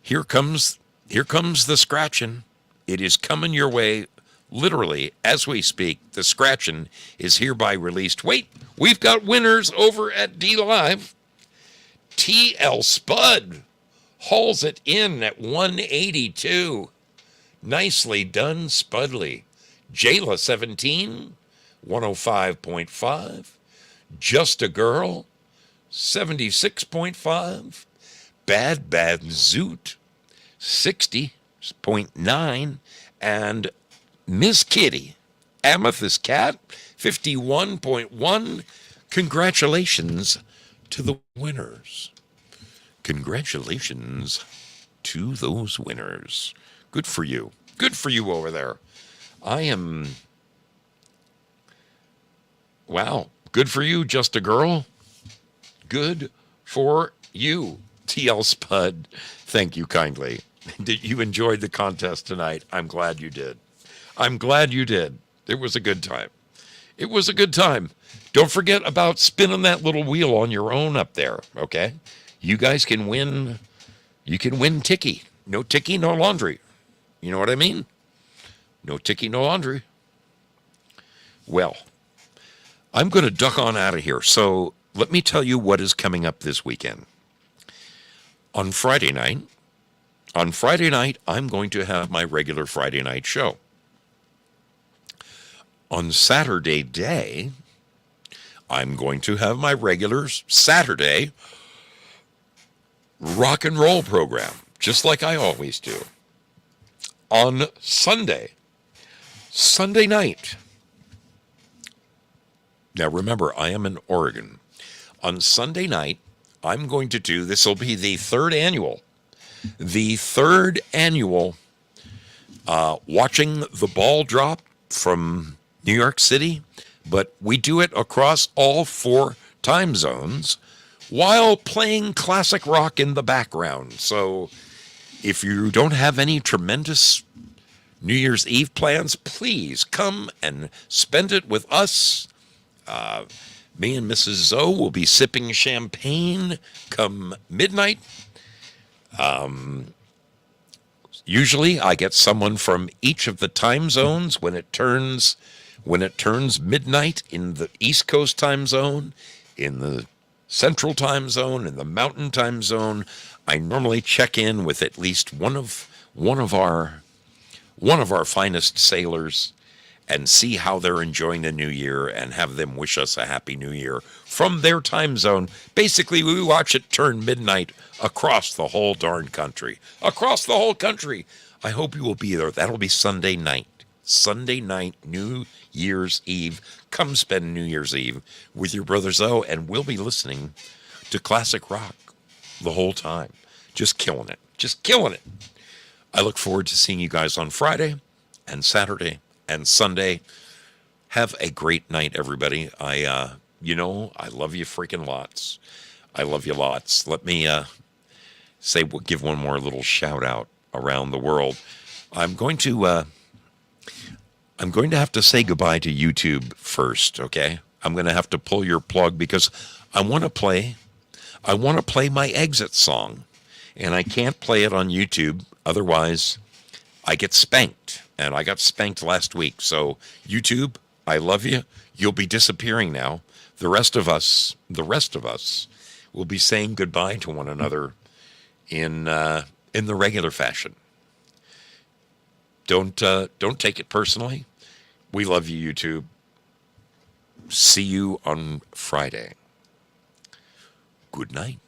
Speaker 2: Here comes the scratching. It is coming your way, literally, as we speak. The scratching is hereby released. Wait, we've got winners over at D Live. TL Spud hauls it in at 182. Nicely done, Spudley. Jayla 17, 105.5. Just a Girl, 76.5. Bad Zoot, 60.9. And Miss Kitty, Amethyst Cat, 51.1. Congratulations to the winners. Congratulations to those winners. Good for you. Good for you over there. Wow. Good for you, Just a Girl. Good for you, TL Spud. Thank you kindly. Did you enjoyed the contest tonight? I'm glad you did. I'm glad you did. It was a good time. It was a good time. Don't forget about spinning that little wheel on your own up there, okay? You guys can win. You can win Tiki. No Tiki, no laundry. You know what I mean? No Tiki, no laundry. Well, I'm going to duck on out of here. So let me tell you what is coming up this weekend. On Friday night, I'm going to have my regular Friday night show. On Saturday day, I'm going to have my regular Saturday rock and roll program, just like I always do. On Sunday night, now remember, I am in Oregon. On Sunday night, I'm going to do, this will be the third annual watching the ball drop from New York City, but we do it across all 4 time zones while playing classic rock in the background. So if you don't have any tremendous New Year's Eve plans, please come and spend it with us. Me and Mrs. Zoe will be sipping champagne come midnight. Usually I get someone from each of the time zones when it turns midnight in the East Coast time zone, in the Central time zone, in the Mountain time zone. I normally check in with at least one of our finest sailors and see how they're enjoying the new year and have them wish us a happy new year from their time zone. Basically, we watch it turn midnight across the whole darn country. Across the whole country. I hope you will be there. That'll be Sunday night. Sunday night, New Year's Eve. Come spend New Year's Eve with your brother Zoe, and we'll be listening to classic rock the whole time. Just killing it. Just killing it. I look forward to seeing you guys on Friday and Saturday and Sunday. Have a great night, everybody. I love you freaking lots. I love you lots. Let me give one more little shout out around the world. I'm going to have to say goodbye to YouTube first, okay? I'm going to have to pull your plug because I want to play my exit song, and I can't play it on YouTube. Otherwise, I get spanked, and I got spanked last week. So YouTube, I love you. You'll be disappearing now. The rest of us will be saying goodbye to one another in the regular fashion. Don't take it personally. We love you, YouTube. See you on Friday. Good night.